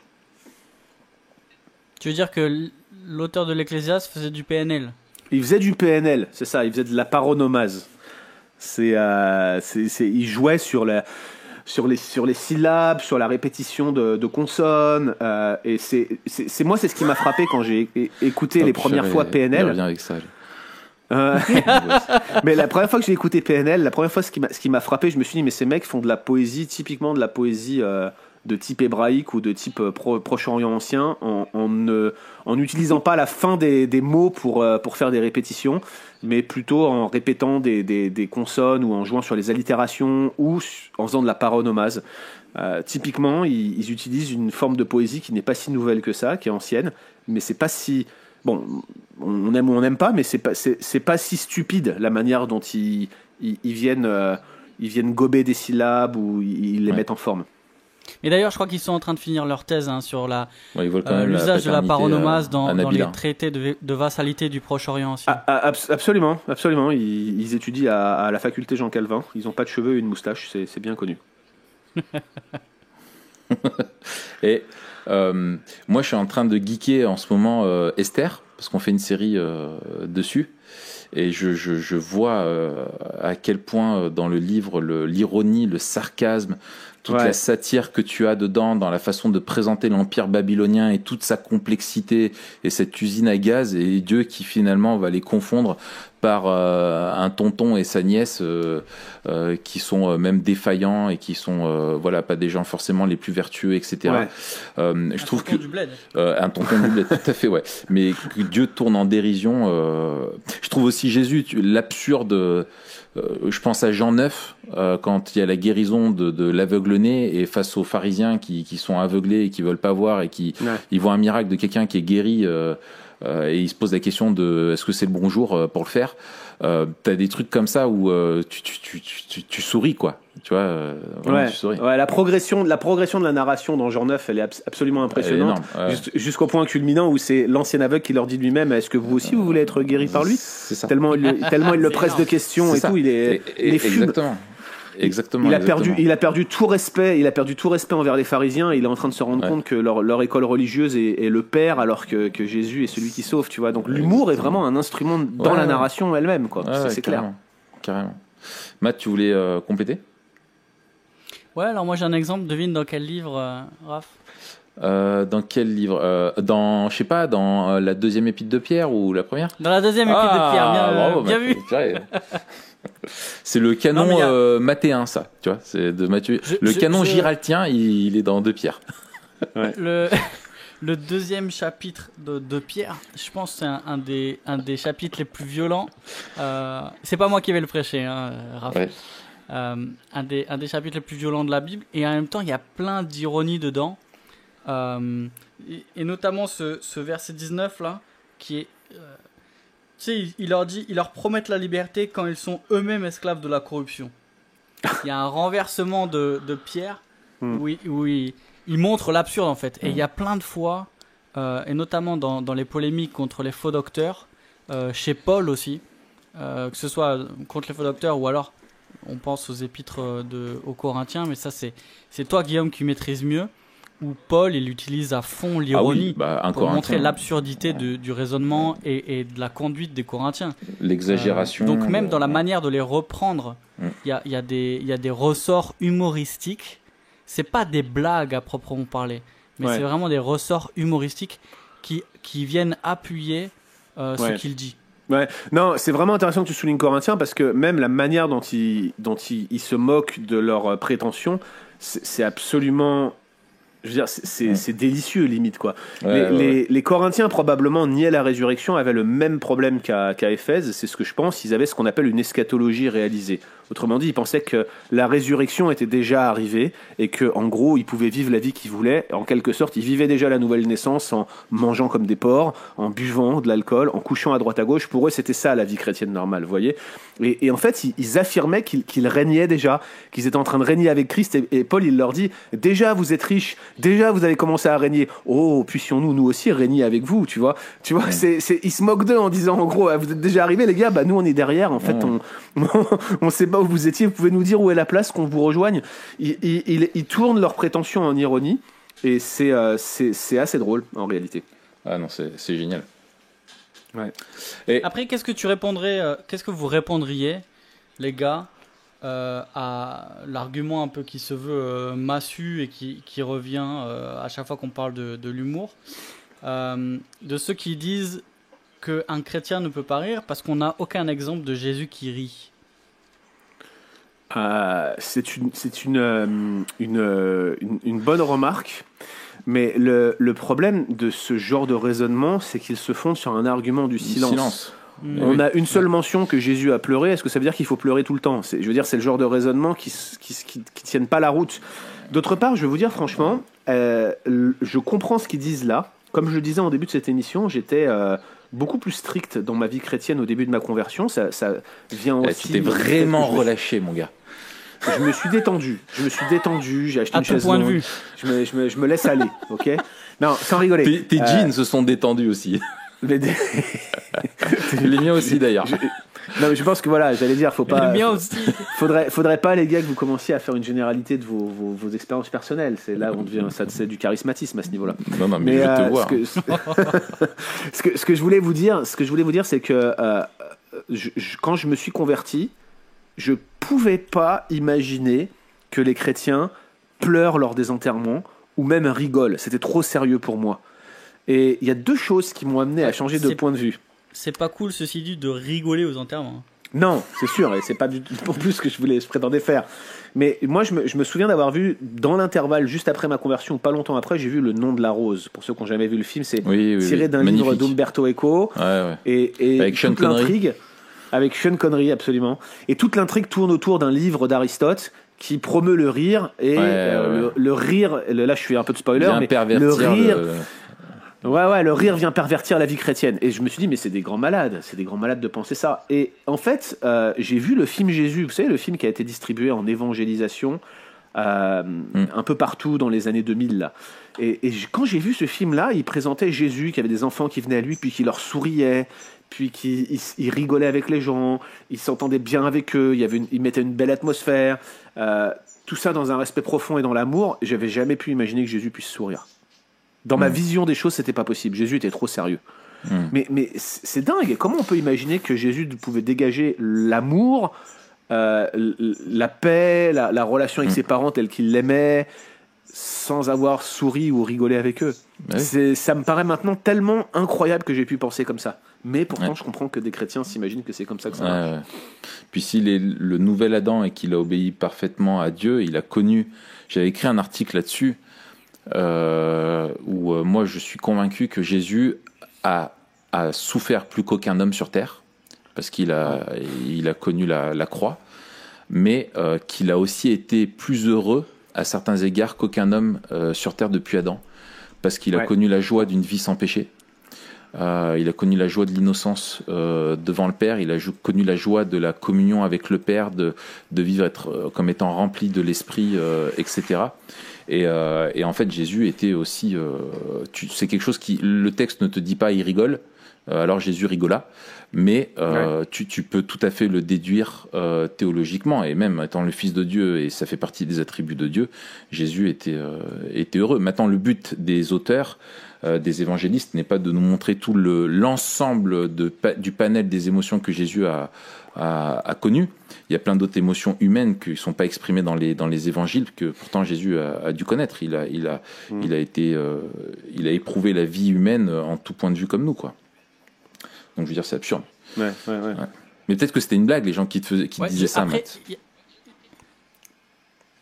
Tu veux dire que l'auteur de l'Ecclésiaste faisait du PNL? Il faisait du PNL, c'est ça, il faisait de la paronomase. Il jouait sur les syllabes, sur la répétition de consonnes, et c'est ce qui m'a frappé quand j'ai écouté les premières fois PNL. Il revient avec ça. Mais la première fois que j'ai écouté PNL, ce qui m'a frappé, je me suis dit mais ces mecs font de la poésie, typiquement de la poésie de type hébraïque ou de type Proche-Orient ancien, en n'utilisant pas la fin des mots pour faire des répétitions, mais plutôt en répétant des consonnes ou en jouant sur les allitérations ou en faisant de la paronomase. Typiquement, ils utilisent une forme de poésie qui n'est pas si nouvelle que ça, qui est ancienne, mais c'est pas si... Bon, on aime ou on n'aime pas, mais c'est pas si stupide la manière dont ils viennent gober des syllabes ou ils les mettent en forme. Mais d'ailleurs, je crois qu'ils sont en train de finir leur thèse sur l'usage de la paronomase dans les traités de vassalité du Proche-Orient aussi. Absolument. Ils étudient à la faculté Jean Calvin. Ils n'ont pas de cheveux et une moustache, c'est bien connu. Et moi, je suis en train de geeker en ce moment Esther, parce qu'on fait une série dessus. Et je vois à quel point dans le livre l'ironie, le sarcasme, toute la satire que tu as dedans dans la façon de présenter l'empire babylonien et toute sa complexité et cette usine à gaz, et Dieu qui finalement va les confondre par un tonton et sa nièce qui sont même défaillants et qui sont pas des gens forcément les plus vertueux, etc. Je trouve que un tonton du bled, tout à fait, mais que Dieu tourne en dérision. Je trouve aussi Jésus, l'absurde. Je pense à Jean 9 quand il y a la guérison de l'aveugle-né et face aux pharisiens qui sont aveuglés et qui veulent pas voir et qui ils voient un miracle de quelqu'un qui est guéri. Et il se pose la question de est-ce que c'est le bon jour pour le faire. T'as des trucs comme ça où tu souris, quoi. Tu vois, tu souris. La progression de la narration dans Jean 9, elle est absolument impressionnante. Jusqu'au point culminant où c'est l'ancien aveugle qui leur dit lui-même est-ce que vous aussi vous voulez être guéri par lui. C'est ça. Tellement il le presse de questions et tout, il est Exactement. Il a perdu tout respect. Il a perdu tout respect envers les pharisiens. Il est en train de se rendre compte que leur école religieuse est le père, alors que Jésus est celui qui sauve. Tu vois. Donc l'humour est vraiment un instrument dans la narration elle-même. Quoi. C'est clair. Carrément. Matt, tu voulais compléter ? Ouais. Alors moi j'ai un exemple. Devine dans quel livre, Raph ? Dans quel livre je sais pas, dans la deuxième épître de Pierre ou la première ? Dans la deuxième épître de Pierre. Bien vu. C'est le canon mathéen, ça, tu vois, c'est de Matthieu. Le canon giraltien, il est dans 2 Pierre. Le deuxième chapitre de Pierre, je pense que c'est un des chapitres les plus violents. C'est pas moi qui vais le prêcher, Raphaël. Un des chapitres les plus violents de la Bible, et en même temps, il y a plein d'ironie dedans. Et notamment ce verset 19 là, qui est... tu sais, il leur promettent la liberté quand ils sont eux-mêmes esclaves de la corruption. Il y a un renversement de Pierre où il montre l'absurde en fait. Et il y a plein de fois, et notamment dans les polémiques contre les faux docteurs, chez Paul aussi, que ce soit contre les faux docteurs ou alors on pense aux épîtres aux Corinthiens, mais ça c'est toi Guillaume qui maîtrise mieux. Où Paul il utilise à fond l'ironie pour montrer l'absurdité du raisonnement et de la conduite des Corinthiens. L'exagération. Donc même dans la manière de les reprendre, il y a des ressorts humoristiques. C'est pas des blagues à proprement parler, mais c'est vraiment des ressorts humoristiques qui viennent appuyer ce qu'il dit. Ouais, non, c'est vraiment intéressant que tu soulignes Corinthiens parce que même la manière dont ils se moquent de leurs prétentions, c'est absolument... Je veux dire, c'est délicieux, limite, quoi. Les Corinthiens, probablement, niaient la résurrection, avaient le même problème qu'à Éphèse, c'est ce que je pense. Ils avaient ce qu'on appelle une eschatologie réalisée. Autrement dit, ils pensaient que la résurrection était déjà arrivée et que, en gros, ils pouvaient vivre la vie qu'ils voulaient. En quelque sorte, ils vivaient déjà la nouvelle naissance en mangeant comme des porcs, en buvant de l'alcool, en couchant à droite à gauche. Pour eux, c'était ça, la vie chrétienne normale, vous voyez. Et en fait, ils affirmaient qu'ils régnaient déjà, qu'ils étaient en train de régner avec Christ. Et Paul, il leur dit, déjà, vous êtes riches, déjà, vous avez commencé à régner. Oh, puissions-nous, nous aussi, régner avec vous, tu vois. Ils se moquent d'eux en disant, en gros, vous êtes déjà arrivés, les gars, nous, on est derrière. En fait, on sait pas où vous étiez. Vous pouvez nous dire où est la place, qu'on vous rejoigne. Ils tournent leurs prétentions en ironie. Et c'est assez drôle, en réalité. Ah non, c'est génial. Ouais. Et... Après, qu'est-ce que vous répondriez, les gars, à l'argument un peu qui se veut massu et qui revient à chaque fois qu'on parle de l'humour, de ceux qui disent qu'un chrétien ne peut pas rire parce qu'on n'a aucun exemple de Jésus qui rit? C'est une bonne remarque, mais le problème de ce genre de raisonnement, c'est qu'il se fonde sur un argument du silence. On a une seule mention que Jésus a pleuré. Est-ce que ça veut dire qu'il faut pleurer tout le temps? Je veux dire, c'est le genre de raisonnement qui tiennent pas la route. D'autre part, je vais vous dire franchement, je comprends ce qu'ils disent là. Comme je le disais en début de cette émission, j'étais beaucoup plus strict dans ma vie chrétienne au début de ma conversion. Ça vient aussi. C'était vraiment relâché, mon gars. je me suis détendu. J'ai acheté une chaise point de longue. vue. Je me laisse aller, ok? Non, sans rigoler. Tes jeans se sont détendus aussi. Les miens aussi d'ailleurs. Non, mais je pense que voilà, j'allais dire, faut pas. Les miens aussi. Faudrait pas, les gars, que vous commenciez à faire une généralité de vos expériences personnelles. C'est là où on devient, c'est du charismatisme à ce niveau-là. Non, mais je te vois. Ce que je voulais vous dire, c'est que quand je me suis converti, je pouvais pas imaginer que les chrétiens pleurent lors des enterrements ou même rigolent. C'était trop sérieux pour moi. Et il y a deux choses qui m'ont amené à changer de point de vue. C'est pas cool, ceci dit, de rigoler aux enterrements. Non, c'est sûr, et c'est pas du tout non plus ce que je prétendais faire. Mais moi, je me souviens d'avoir vu, dans l'intervalle, juste après ma conversion, ou pas longtemps après, j'ai vu Le Nom de la Rose. Pour ceux qui n'ont jamais vu le film, c'est tiré d'un livre d'Umberto Eco. Ouais. Et avec Sean Connery. Avec Sean Connery, absolument. Et toute l'intrigue tourne autour d'un livre d'Aristote qui promeut le rire. Et le rire, là je suis un peu de spoiler, mais le rire... le rire vient pervertir la vie chrétienne. Et je me suis dit, mais c'est des grands malades de penser ça. Et en fait, j'ai vu le film Jésus, vous savez, le film qui a été distribué en évangélisation un peu partout dans les années 2000 là. Et quand j'ai vu ce film-là, il présentait Jésus, qui avait des enfants qui venaient à lui, puis qui leur souriait, puis il rigolait avec les gens, il s'entendait bien avec eux, il mettait une belle atmosphère, tout ça dans un respect profond et dans l'amour. J'avais jamais pu imaginer que Jésus puisse sourire. Dans ma vision des choses, c'était pas possible. Jésus était trop sérieux. Mais c'est dingue. Comment on peut imaginer que Jésus pouvait dégager l'amour, la paix, la relation avec ses parents telle qu'il l'aimait, sans avoir souri ou rigolé avec eux? Ça me paraît maintenant tellement incroyable que j'ai pu penser comme ça. Mais pourtant, je comprends que des chrétiens s'imaginent que c'est comme ça que ça marche. Puis s'il est le nouvel Adam et qu'il a obéi parfaitement à Dieu, il a connu... J'avais écrit un article là-dessus, où moi je suis convaincu que Jésus a souffert plus qu'aucun homme sur terre, parce qu'il a connu la croix, mais qu'il a aussi été plus heureux à certains égards qu'aucun homme sur terre depuis Adam, parce qu'il a connu la joie d'une vie sans péché. Il a connu la joie de l'innocence devant le Père. Il a connu la joie de la communion avec le Père, de vivre comme étant rempli de l'Esprit, etc. Et en fait, Jésus était aussi... c'est quelque chose qui... Le texte ne te dit pas « il rigole ». Alors Jésus rigola, mais tu peux tout à fait le déduire théologiquement, et même étant le Fils de Dieu, et ça fait partie des attributs de Dieu, Jésus était heureux. Maintenant, le but des auteurs, des évangélistes, n'est pas de nous montrer tout l'ensemble du panel des émotions que Jésus a connues. Il y a plein d'autres émotions humaines qui ne sont pas exprimées dans les évangiles, que pourtant Jésus a dû connaître. Il a éprouvé la vie humaine en tout point de vue comme nous, quoi. Donc je veux dire, c'est absurde. Ouais. Mais peut-être que c'était une blague, les gens qui disaient ça, après, Matt.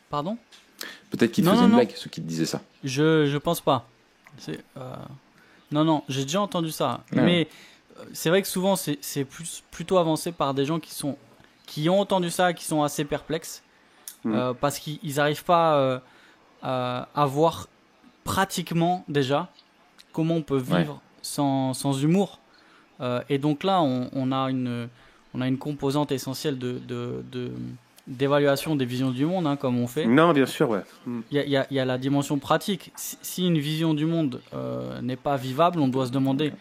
Pardon ? Peut-être qu'ils te faisaient une blague, ceux qui te disaient ça. Je pense pas. Non, j'ai déjà entendu ça. Ouais. Mais c'est vrai que souvent, c'est plutôt avancé par des gens qui ont entendu ça, qui sont assez perplexes, parce qu'ils n'arrivent pas à voir pratiquement déjà comment on peut vivre sans humour. Et donc là, on a une composante essentielle d'évaluation des visions du monde, comme on fait. Non, bien sûr, ouais. Il y a la dimension pratique. Si une vision du monde n'est pas vivable, on doit se demander,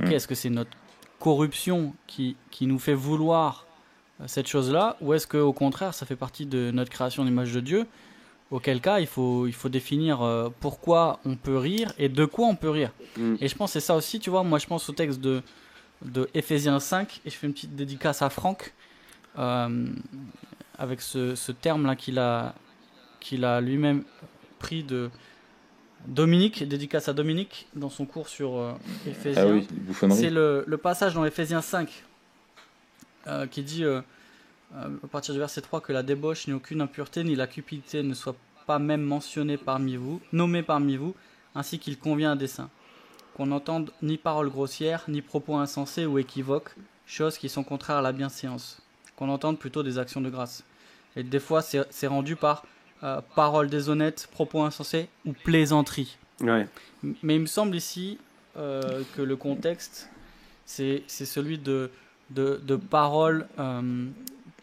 est-ce que c'est notre corruption qui nous fait vouloir cette chose-là, ou est-ce qu'au contraire, ça fait partie de notre création d'image de Dieu? Auquel cas, il faut définir pourquoi on peut rire et de quoi on peut rire. Et je pense que c'est ça aussi, tu vois, moi je pense au texte de Éphésiens 5, et je fais une petite dédicace à Franck, avec ce terme-là qu'il a lui-même pris de Dominique, dédicace à Dominique, dans son cours sur Éphésiens. Ah oui, bouffonnerie. C'est le passage dans Éphésiens 5 qui dit, à partir du verset 3, que la débauche, ni aucune impureté, ni la cupidité ne soit pas même nommée parmi vous, ainsi qu'il convient à des saints. Qu'on n'entende ni paroles grossières, ni propos insensés ou équivoques, choses qui sont contraires à la bienséance. Qu'on entende plutôt des actions de grâce. Et des fois, c'est rendu par paroles déshonnêtes, propos insensés ou plaisanteries. Ouais. Mais il me semble ici que le contexte, c'est celui de paroles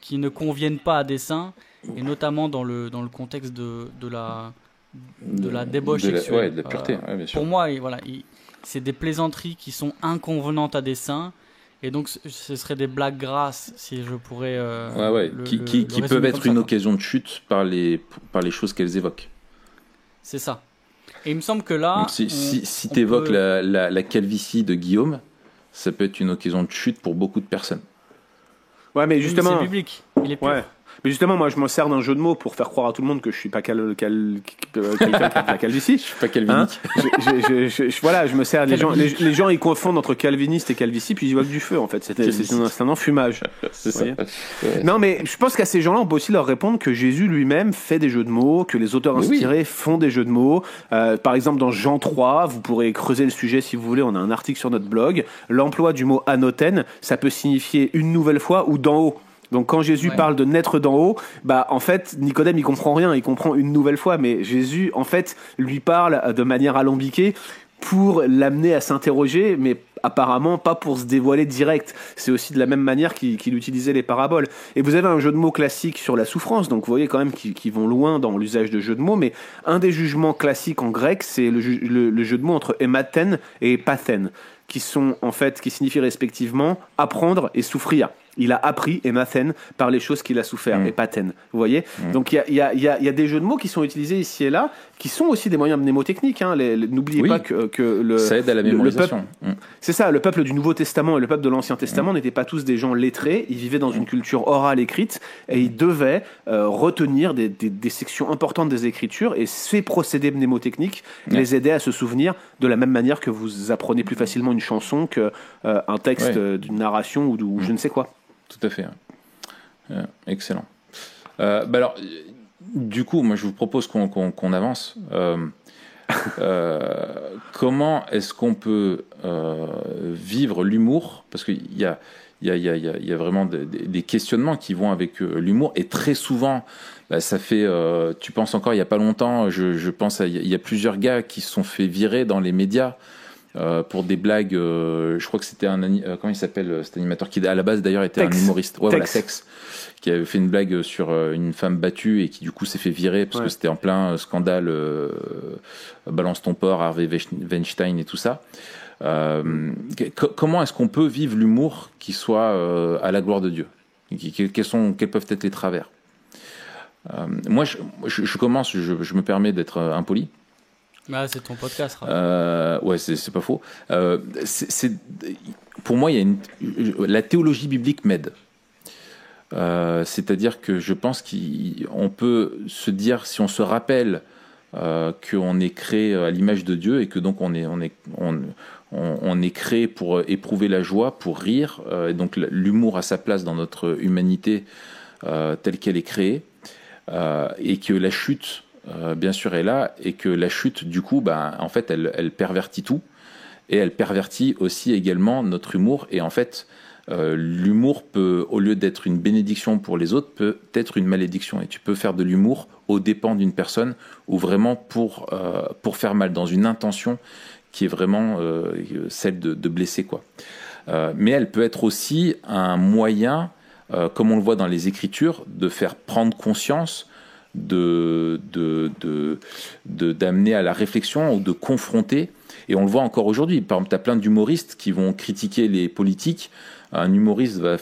qui ne conviennent pas à des saints, et notamment dans le contexte de la débauche sexuelle. Ouais, de la pureté, bien sûr. Pour moi, voilà, c'est des plaisanteries qui sont inconvenantes à des saints, et donc ce serait des blagues grasses, si je pourrais... qui peuvent être une occasion de chute par les choses qu'elles évoquent. C'est ça. Et il me semble que là... Donc, si tu évoques la calvitie de Guillaume, ça peut être une occasion de chute pour beaucoup de personnes. Ouais, mais justement... C'est biblique, il est pur. Ouais. Mais justement, moi, je m'en sers d'un jeu de mots pour faire croire à tout le monde que je suis pas quelqu'un qui a la calvitie. Je suis pas calvinique. Voilà, je me sers. Les gens, ils confondent entre calviniste et calvitie, puis ils voient que du feu, en fait. C'est un enfumage. C'est ça. Ouais. Non, mais je pense qu'à ces gens-là, on peut aussi leur répondre que Jésus lui-même fait des jeux de mots, que les auteurs inspirés font des jeux de mots. Par exemple, dans Jean 3, vous pourrez creuser le sujet si vous voulez. On a un article sur notre blog. L'emploi du mot anothen, ça peut signifier une nouvelle fois ou d'en haut. Donc quand Jésus parle de naître d'en haut, en fait Nicodème il comprend rien, il comprend une nouvelle fois, mais Jésus en fait lui parle de manière alambiquée pour l'amener à s'interroger, mais apparemment pas pour se dévoiler direct. C'est aussi de la même manière qu'il utilisait les paraboles. Et vous avez un jeu de mots classique sur la souffrance, donc vous voyez quand même qu'ils vont loin dans l'usage de jeux de mots, mais un des jugements classiques en grec, c'est le jeu de mots entre hématen et pathen, qui signifient respectivement apprendre et souffrir. Il a appris hémathen par les choses qu'il a souffert, hépaten. Vous voyez ? Donc il y a des jeux de mots qui sont utilisés ici et là, qui sont aussi des moyens mnémotechniques. Hein. N'oubliez pas que ça aide à la mémorisation. C'est ça, le peuple du Nouveau Testament et le peuple de l'Ancien Testament n'étaient pas tous des gens lettrés. Ils vivaient dans une culture orale écrite et ils devaient retenir des sections importantes des Écritures, et ces procédés mnémotechniques les aidaient à se souvenir de la même manière que vous apprenez plus facilement une chanson qu'un texte d'une narration ou je ne sais quoi. Tout à fait. Excellent. Alors, du coup, moi, je vous propose qu'on avance. Comment est-ce qu'on peut vivre l'humour ? Parce qu'il y a vraiment des questionnements qui vont avec l'humour. Et très souvent, ça fait... tu penses encore, il n'y a pas longtemps, je pense, il y a plusieurs gars qui se sont fait virer dans les médias pour des blagues, je crois que c'était comment il s'appelle cet animateur qui à la base d'ailleurs était un humoriste, Tex, qui avait fait une blague sur une femme battue et qui du coup s'est fait virer parce que c'était en plein scandale Balance ton porc, Harvey Weinstein et tout ça. Comment est-ce qu'on peut vivre l'humour qui soit à la gloire de Dieu ? Quels peuvent être les travers ? Moi je commence, je me permets d'être impoli. C'est ton podcast. Ouais, c'est pas faux. Pour moi, la théologie biblique m'aide. C'est-à-dire que je pense qu'on peut se dire, si on se rappelle qu'on est créé à l'image de Dieu et que donc on est créé pour éprouver la joie, pour rire, et donc l'humour a sa place dans notre humanité telle qu'elle est créée, et que la chute bien sûr est là, et que la chute du coup en fait elle pervertit tout, et elle pervertit aussi également notre humour, et en fait l'humour peut, au lieu d'être une bénédiction pour les autres, peut être une malédiction, et tu peux faire de l'humour aux dépens d'une personne ou vraiment pour faire mal, dans une intention qui est vraiment celle de blesser quoi. Mais elle peut être aussi un moyen, comme on le voit dans les Écritures, de faire prendre conscience, d'amener à la réflexion ou de confronter. Et on le voit encore aujourd'hui. Par exemple, tu as plein d'humoristes qui vont critiquer les politiques. Un humoriste va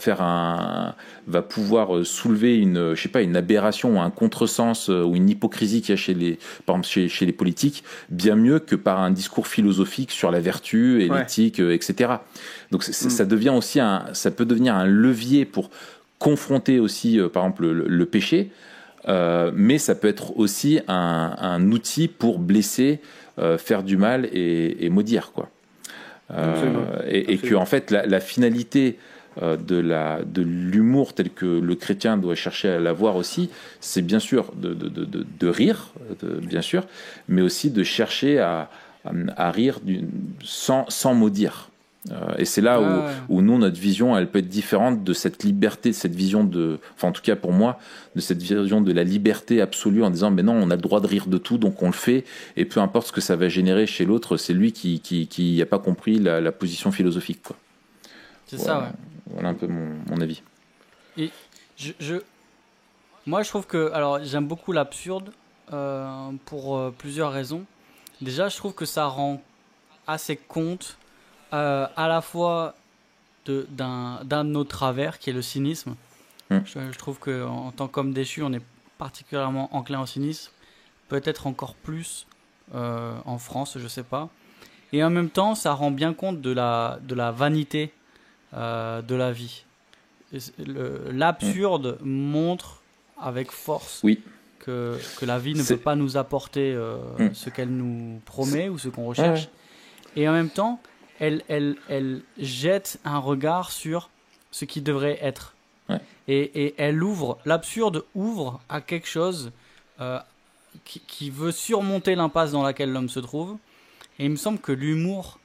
pouvoir soulever une aberration ou un contresens ou une hypocrisie qu'il y a chez les politiques, bien mieux que par un discours philosophique sur la vertu et l'éthique, etc. Donc ça devient aussi ça peut devenir un levier pour confronter aussi, par exemple, le péché. Mais ça peut être aussi un outil pour blesser, faire du mal et maudire quoi. Et que en fait la finalité de l'humour tel que le chrétien doit chercher à l'avoir aussi, c'est bien sûr de rire, bien sûr, mais aussi de chercher à rire sans maudire. Et c'est là où nous, notre vision, elle peut être différente de cette liberté, de cette vision en tout cas pour moi, de cette vision de la liberté absolue, en disant mais non, on a le droit de rire de tout, donc on le fait, et peu importe ce que ça va générer chez l'autre, c'est lui qui n'a pas compris la position philosophique quoi. C'est ça, ouais. Voilà un peu mon avis. Et Moi, je trouve que... Alors, j'aime beaucoup l'absurde pour plusieurs raisons. Déjà, je trouve que ça rend assez compte à la fois d'un de nos travers, qui est le cynisme. Je trouve qu'en tant qu'homme déchu, on est particulièrement enclin au cynisme. Peut-être encore plus en France, je sais pas. Et en même temps, ça rend bien compte de la vanité de la vie. L'absurde montre avec force que la vie ne peut pas nous apporter ce qu'elle nous promet ou ce qu'on recherche. Et en même temps, elle jette un regard sur ce qui devrait être. Et l'absurde ouvre à quelque chose qui veut surmonter l'impasse dans laquelle l'homme se trouve. Et il me semble que l'humour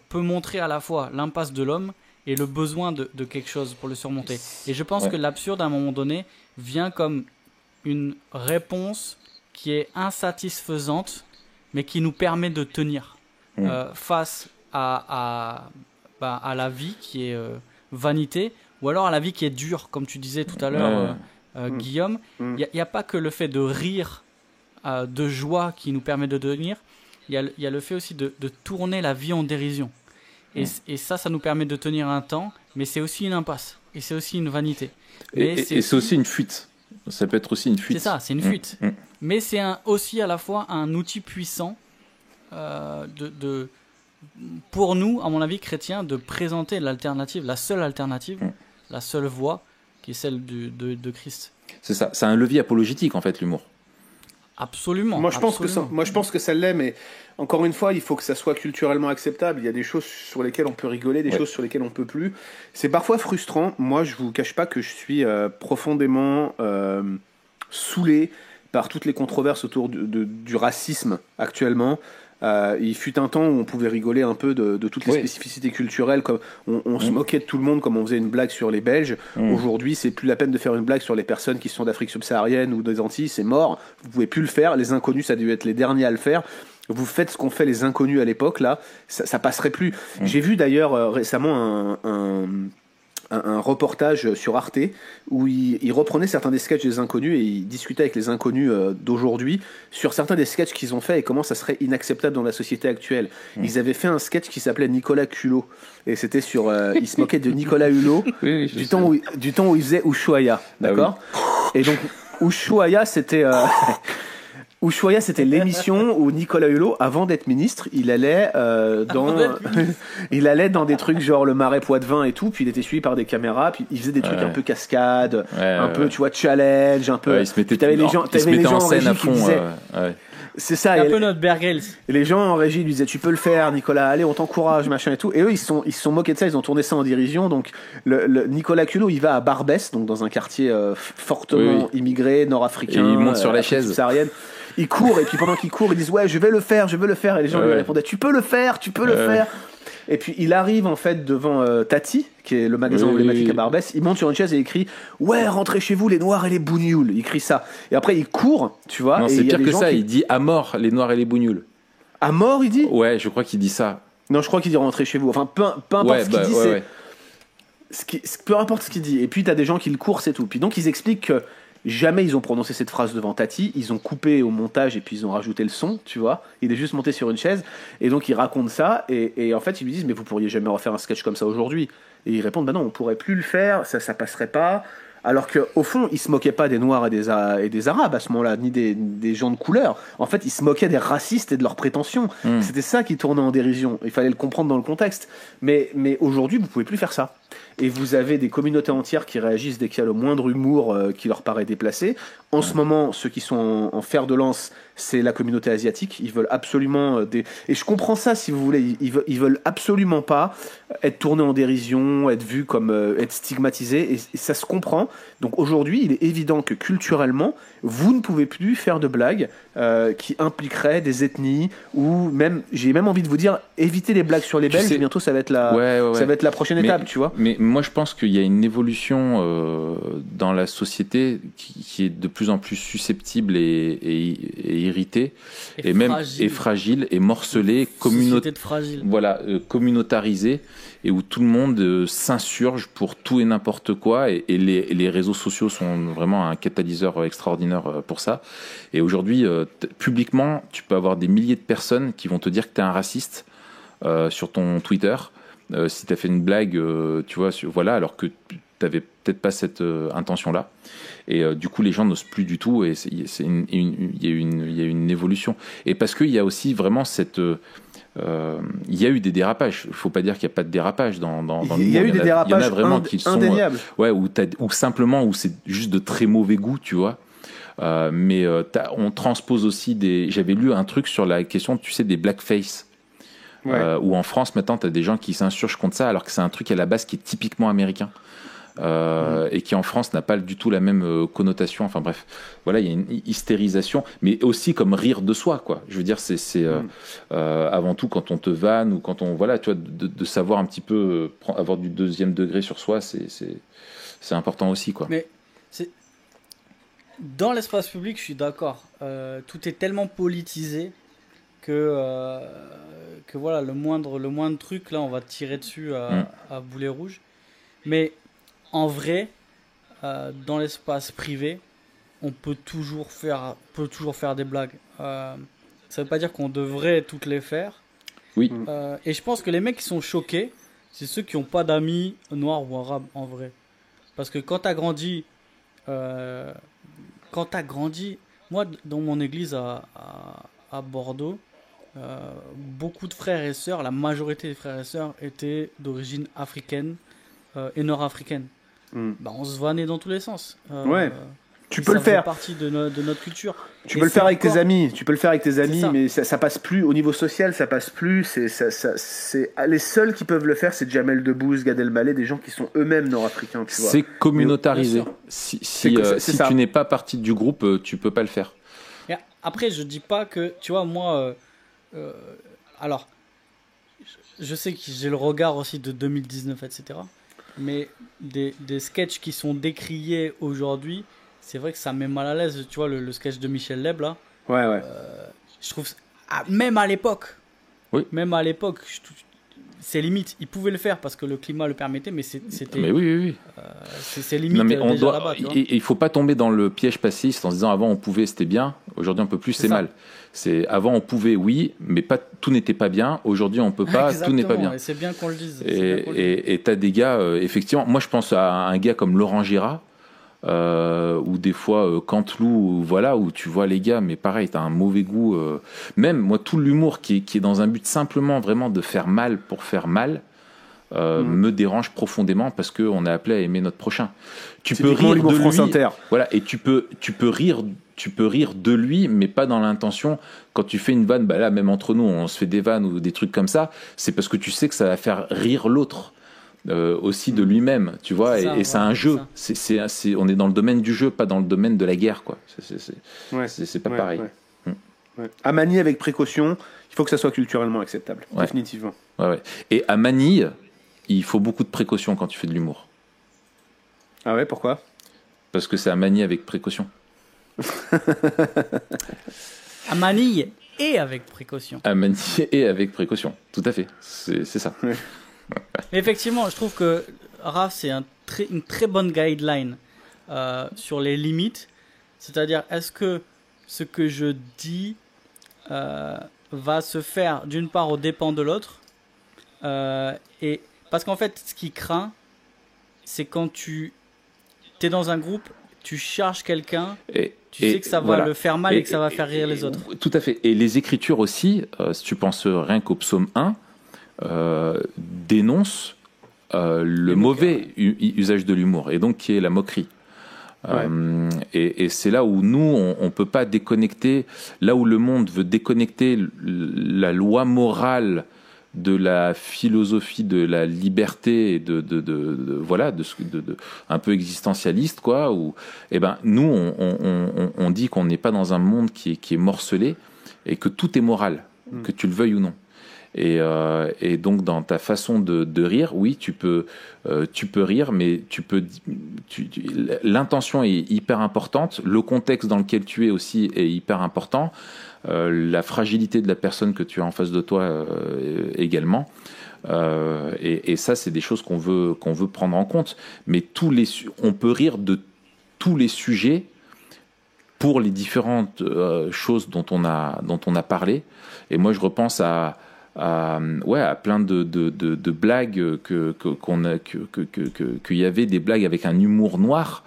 peut montrer à la fois l'impasse de l'homme et le besoin de quelque chose pour le surmonter. Et je pense que l'absurde, à un moment donné, vient comme une réponse qui est insatisfaisante, mais qui nous permet de tenir face à la vie qui est vanité, ou alors à la vie qui est dure, comme tu disais tout à l'heure, Guillaume. Il n'y a pas que le fait de rire de joie qui nous permet de tenir, il y a le fait aussi de tourner la vie en dérision. Et ça nous permet de tenir un temps, mais c'est aussi une impasse, et c'est aussi une vanité. Et c'est aussi une fuite. Ça peut être aussi une fuite. C'est ça, c'est une fuite. Mais c'est aussi à la fois un outil puissant pour nous, à mon avis, chrétiens, de présenter l'alternative, la seule alternative, la seule voie, qui est celle de Christ. C'est ça, c'est un levier apologétique en fait, l'humour. Absolument. Moi je pense que ça l'est, mais encore une fois, il faut que ça soit culturellement acceptable. Il y a des choses sur lesquelles on peut rigoler, des choses sur lesquelles on peut plus. C'est parfois frustrant. Moi, je vous cache pas que je suis profondément saoulé par toutes les controverses autour du racisme actuellement. Il fut un temps où on pouvait rigoler un peu de toutes les spécificités culturelles, comme on se moquait de tout le monde comme on faisait une blague sur les Belges. Aujourd'hui, c'est plus la peine de faire une blague sur les personnes qui sont d'Afrique subsaharienne ou des Antilles, c'est mort, vous pouvez plus le faire. Les inconnus, ça a dû être les derniers à le faire. Vous faites ce qu'ont fait les inconnus à l'époque, là, ça passerait plus. J'ai vu d'ailleurs récemment un reportage sur Arte où il reprenait certains des sketchs des inconnus et il discutait avec les inconnus d'aujourd'hui sur certains des sketchs qu'ils ont fait et comment ça serait inacceptable dans la société actuelle. Ils avaient fait un sketch qui s'appelait Nicolas Culot et c'était sur ils se moquaient de Nicolas Hulot du temps où il faisait Ushuaïa, d'accord. Et donc Ushuaïa c'était Ushuaïa, c'était l'émission où Nicolas Hulot, avant d'être ministre, il allait dans des trucs genre le Marais Poitevin et tout, puis il était suivi par des caméras, puis il faisait des trucs un peu cascade, un peu, tu vois, challenge, un peu. Il se mettait en scène à fond. C'est ça. Un peu notre Bergels. Et les gens en régie lui disaient, tu peux le faire, Nicolas, allez, on t'encourage, machin et tout. Et eux, ils se sont moqués de ça, ils ont tourné ça en dérision. Donc, le Nicolas Culot, il va à Barbès, donc dans un quartier fortement immigré, nord-africain. Et il monte sur la chaise. Subsaharienne. Il court, et puis pendant qu'il court, ils disent, ouais, je vais le faire. Et les gens lui répondaient, tu peux le faire. Et puis il arrive en fait devant Tati, qui est le magasin emblématique à Barbès. Il monte sur une chaise et il crie, ouais, rentrez chez vous les noirs et les bougnoules. Il crie ça. Et après il court, tu vois. Non, c'est pire que ça. Il dit à mort les noirs et les bougnoules. À mort, il dit. Ouais, je crois qu'il dit ça. Non, je crois qu'il dit rentrez chez vous. Enfin, peu importe ce qu'il dit, peu importe ce qu'il dit. Et puis t'as des gens qui le courent, c'est tout. Puis donc ils expliquent que jamais ils ont prononcé cette phrase devant Tati, ils ont coupé au montage et puis ils ont rajouté le son, tu vois. Il est juste monté sur une chaise et donc il raconte ça et en fait ils lui disent mais vous pourriez jamais refaire un sketch comme ça aujourd'hui. Et ils répondent bah non, on pourrait plus le faire, ça passerait pas. Alors qu'au fond, ils se moquaient pas des Noirs et des Arabes à ce moment-là, ni des gens de couleur. En fait, ils se moquaient des racistes et de leurs prétentions. C'était ça qui tournait en dérision. Il fallait le comprendre dans le contexte. Mais aujourd'hui, vous pouvez plus faire ça. Et vous avez des communautés entières qui réagissent dès qu'il y a le moindre humour qui leur paraît déplacé. En ce moment, ceux qui sont en fer de lance, c'est la communauté asiatique. Ils veulent absolument et je comprends ça, si vous voulez. Ils veulent absolument pas être tournés en dérision, être vus comme être stigmatisés. Et ça se comprend. Donc aujourd'hui, il est évident que culturellement, vous ne pouvez plus faire de blagues qui impliqueraient des ethnies ou même, j'ai même envie de vous dire, éviter les blagues sur les Belges. Bientôt, ça va être ça va être la prochaine étape, tu vois. Mais moi, je pense qu'il y a une évolution dans la société qui est de plus en plus susceptible et irritée, et même fragile et morcelée, communautarisée, et où tout le monde s'insurge pour tout et n'importe quoi, et les réseaux sociaux sont vraiment un catalyseur extraordinaire pour ça. Et aujourd'hui, publiquement, tu peux avoir des milliers de personnes qui vont te dire que tu es un raciste sur ton Twitter. Si tu as fait une blague, tu vois, voilà, alors que tu n'avais peut-être pas cette intention-là. Et du coup, les gens n'osent plus du tout, et il y a une évolution. Et parce qu'il y a aussi vraiment cette... il y a eu des dérapages. Il ne faut pas dire qu'il n'y a pas de dérapage dans il y a eu des dérapages il y en a vraiment qui sont indéniables. Ou simplement où c'est juste de très mauvais goût, tu vois. Mais on transpose aussi j'avais lu un truc sur la question, tu sais, des blackface. Où en France maintenant tu as des gens qui s'insurgent contre ça, alors que c'est un truc à la base qui est typiquement américain, et qui en France n'a pas du tout la même connotation. Enfin bref, voilà, il y a une hystérisation, mais aussi comme rire de soi, quoi. Je veux dire, c'est avant tout quand on te vanne, ou quand on, voilà, tu vois, de savoir un petit peu avoir du deuxième degré sur soi, c'est important aussi, quoi. Mais dans l'espace public, je suis d'accord, tout est tellement politisé que voilà, le moindre truc, là, on va tirer dessus à boulet rouge. Mais en vrai, dans l'espace privé, on peut toujours faire des blagues. Ça veut pas dire qu'on devrait toutes les faire. Oui. Et je pense que les mecs qui sont choqués, c'est ceux qui n'ont pas d'amis noirs ou arabes, en vrai. Parce que quand t'as grandi... moi, dans mon église à Bordeaux, beaucoup de frères et sœurs, la majorité des frères et sœurs étaient d'origine africaine et nord-africaine. On se vannait dans tous les sens. Tu peux le faire. Ça fait partie de notre culture. Tu peux le faire avec tes amis. Mais ça passe plus au niveau social. Ça passe plus. C'est les seuls qui peuvent le faire, c'est Jamel Debbouze, Gad Elmaleh, des gens qui sont eux-mêmes nord-africains. Tu vois. C'est communautarisé. Si tu n'es pas partie du groupe, tu peux pas le faire. Et après, je dis pas que, tu vois, moi. Alors, je sais que j'ai le regard aussi de 2019, etc. Mais des sketchs qui sont décriés aujourd'hui, c'est vrai que ça met mal à l'aise. Tu vois, le sketch de Michel Leb, là. Ouais. Je trouve, même à l'époque, c'est limite. Ils pouvaient le faire parce que le climat le permettait, mais c'était. Mais oui. C'est limite. Non, mais là-bas. Il faut pas tomber dans le piège passiste en se disant avant on pouvait, c'était bien. Aujourd'hui on peut plus, c'est mal. Avant on pouvait, oui, mais tout n'était pas bien. Aujourd'hui on peut pas, tout n'est pas bien. Et c'est bien qu'on le dise. Et t'as des gars, effectivement. Moi je pense à un gars comme Laurent Girard. Ou des fois Canteloup, voilà, où tu vois les gars, mais pareil, t'as un mauvais goût. Même moi, tout l'humour qui est dans un but simplement vraiment de faire mal pour faire mal, me dérange profondément parce que on est appelé à aimer notre prochain. Tu peux rire de lui, Inter. Voilà, et tu peux rire de lui, mais pas dans l'intention. Quand tu fais une vanne, là même entre nous, on se fait des vannes ou des trucs comme ça, c'est parce que tu sais que ça va faire rire l'autre. Aussi de lui-même, tu vois, c'est un jeu. On est dans le domaine du jeu, pas dans le domaine de la guerre, quoi. C'est pas pareil. Ouais. À manier avec précaution, il faut que ça soit culturellement acceptable, définitivement. Ouais. Et à Manille, il faut beaucoup de précaution quand tu fais de l'humour. Ah ouais, pourquoi ? Parce que c'est à manier avec précaution. À Manille et avec précaution. À Manille et avec précaution, tout à fait. C'est ça. Ouais. Effectivement, je trouve que Raph, c'est une très bonne guideline sur les limites. C'est-à-dire, est-ce que ce que je dis va se faire d'une part aux dépens de l'autre, et parce qu'en fait, ce qui craint, c'est quand tu es dans un groupe, tu charges quelqu'un, tu sais que ça va le faire mal et que ça va faire rire les autres. Tout à fait. Et les Écritures aussi, si tu penses rien qu'au psaume 1, dénonce le mauvais usage de l'humour, et donc qui est la moquerie. Et c'est là où nous, on peut pas déconnecter, là où le monde veut déconnecter la loi morale de la philosophie de la liberté et voilà, un peu existentialiste, quoi. Nous, on dit qu'on n'est pas dans un monde qui est morcelé et que tout est moral, que tu le veuilles ou non. Et donc dans ta façon de rire, oui, tu peux rire, mais l'intention est hyper importante, le contexte dans lequel tu es aussi est hyper important, la fragilité de la personne que tu as en face de toi également. Et ça, c'est des choses qu'on veut prendre en compte. Mais on peut rire de tous les sujets pour les différentes choses dont on a parlé. Et moi, je repense à plein de blagues qu'il y avait des blagues avec un humour noir,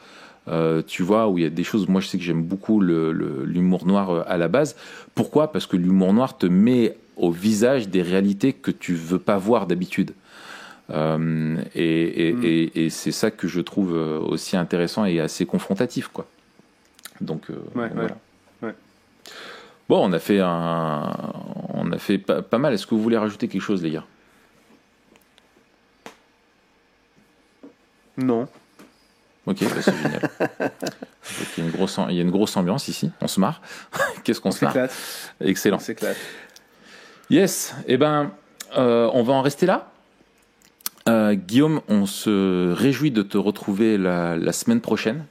tu vois, où il y a des choses. Moi, je sais que j'aime beaucoup l'humour noir à la base. Pourquoi ? Parce que l'humour noir te met au visage des réalités que tu veux pas voir d'habitude. Et c'est ça que je trouve aussi intéressant et assez confrontatif, quoi. Donc voilà. Ouais. Bon, on a fait pas mal. Est-ce que vous voulez rajouter quelque chose, les gars ? Non. Ok, bah c'est génial. Il y a une grosse ambiance ici. On se marre. Qu'est-ce qu'on se marre ? Excellent. On s'éclate. Yes. Eh ben, on va en rester là. Guillaume, on se réjouit de te retrouver la semaine prochaine.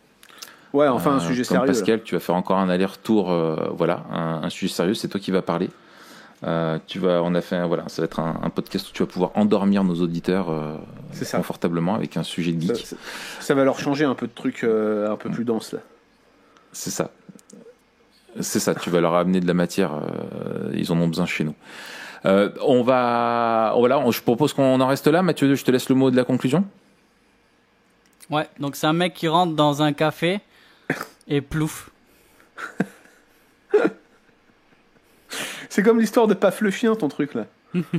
Ouais, enfin un sujet sérieux. Pascal, tu vas faire encore un aller-retour. Voilà, un sujet sérieux. C'est toi qui vas parler. Ça va être un podcast où tu vas pouvoir endormir nos auditeurs confortablement avec un sujet de geek. Ça va leur changer un peu de trucs un peu plus dense là. C'est ça. Tu vas leur amener de la matière. Ils en ont besoin chez nous. Je propose qu'on en reste là. Mathieu, je te laisse le mot de la conclusion. Ouais, donc c'est un mec qui rentre dans un café et plouf. C'est comme l'histoire de Paf le chien, ton truc là.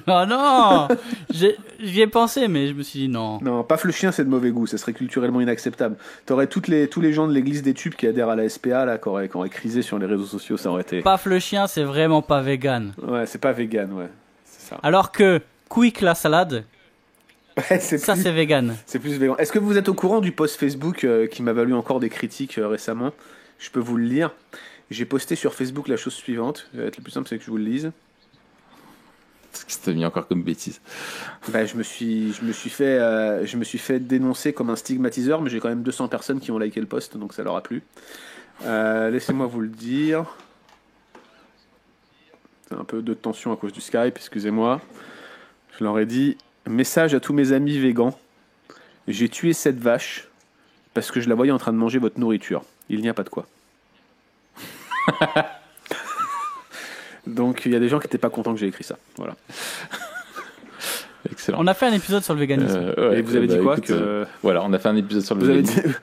Oh non, j'y ai pensé, mais je me suis dit non. Non, Paf le chien, c'est de mauvais goût, ça serait culturellement inacceptable. T'aurais tous les gens de l'église des tubes qui adhèrent à la SPA là, qui auraient crisé sur les réseaux sociaux, ça aurait été. Paf le chien, c'est vraiment pas vegan. Ouais, c'est pas vegan, ouais. C'est ça. Alors que Quick la salade, c'est vegan. C'est plus vegan. Est-ce que vous êtes au courant du post Facebook qui m'a valu encore des critiques récemment ? Je peux vous le lire. J'ai posté sur Facebook la chose suivante. Ça va être le plus simple, c'est que je vous le lise. Qu'est-ce que t'as mis encore comme bêtise ? Je me suis fait dénoncer comme un stigmatiseur, mais j'ai quand même 200 personnes qui ont liké le post, donc ça leur a plu. Laissez-moi vous le dire. C'est un peu de tension à cause du Skype, excusez-moi. Je leur ai dit: message à tous mes amis végans. J'ai tué cette vache parce que je la voyais en train de manger votre nourriture. Il n'y a pas de quoi. Donc il y a des gens qui n'étaient pas contents que j'ai écrit ça. Voilà. Excellent. On a fait un épisode sur le véganisme. Et vous avez dit quoi Voilà, on a fait un épisode sur le véganisme.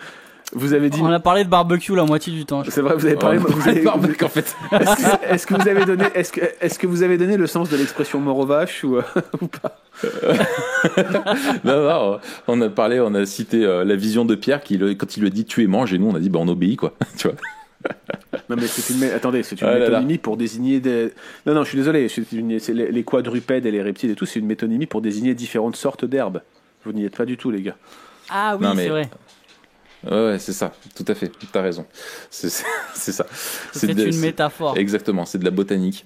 Vous avez dit. On a parlé de barbecue la moitié du temps. C'est vrai, vous avez parlé de barbecue en fait. Est-ce que vous avez donné le sens de l'expression mort aux vaches ou pas? Non, on a cité la vision de Pierre quand il lui a dit tuer mange, et nous on a dit on obéit quoi. Tu vois. Non mais c'est une métonymie pour désigner des. Non, je suis désolé. C'est les quadrupèdes et les reptiles et tout, c'est une métonymie pour désigner différentes sortes d'herbes. Vous n'y êtes pas du tout, les gars. Ah oui, c'est vrai. Ouais, c'est ça, tout à fait, t'as raison. C'est ça. C'est une métaphore. Exactement, c'est de la botanique.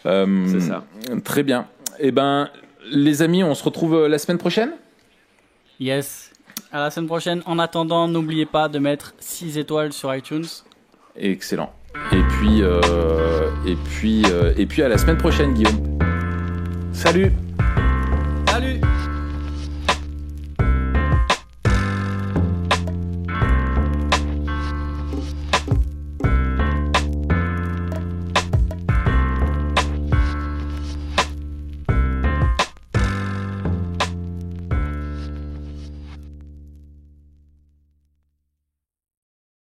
C'est ça. Très bien. Eh ben, les amis, on se retrouve la semaine prochaine ? Yes. À la semaine prochaine. En attendant, n'oubliez pas de mettre 6 étoiles sur iTunes. Excellent. Et puis à la semaine prochaine, Guillaume. Salut.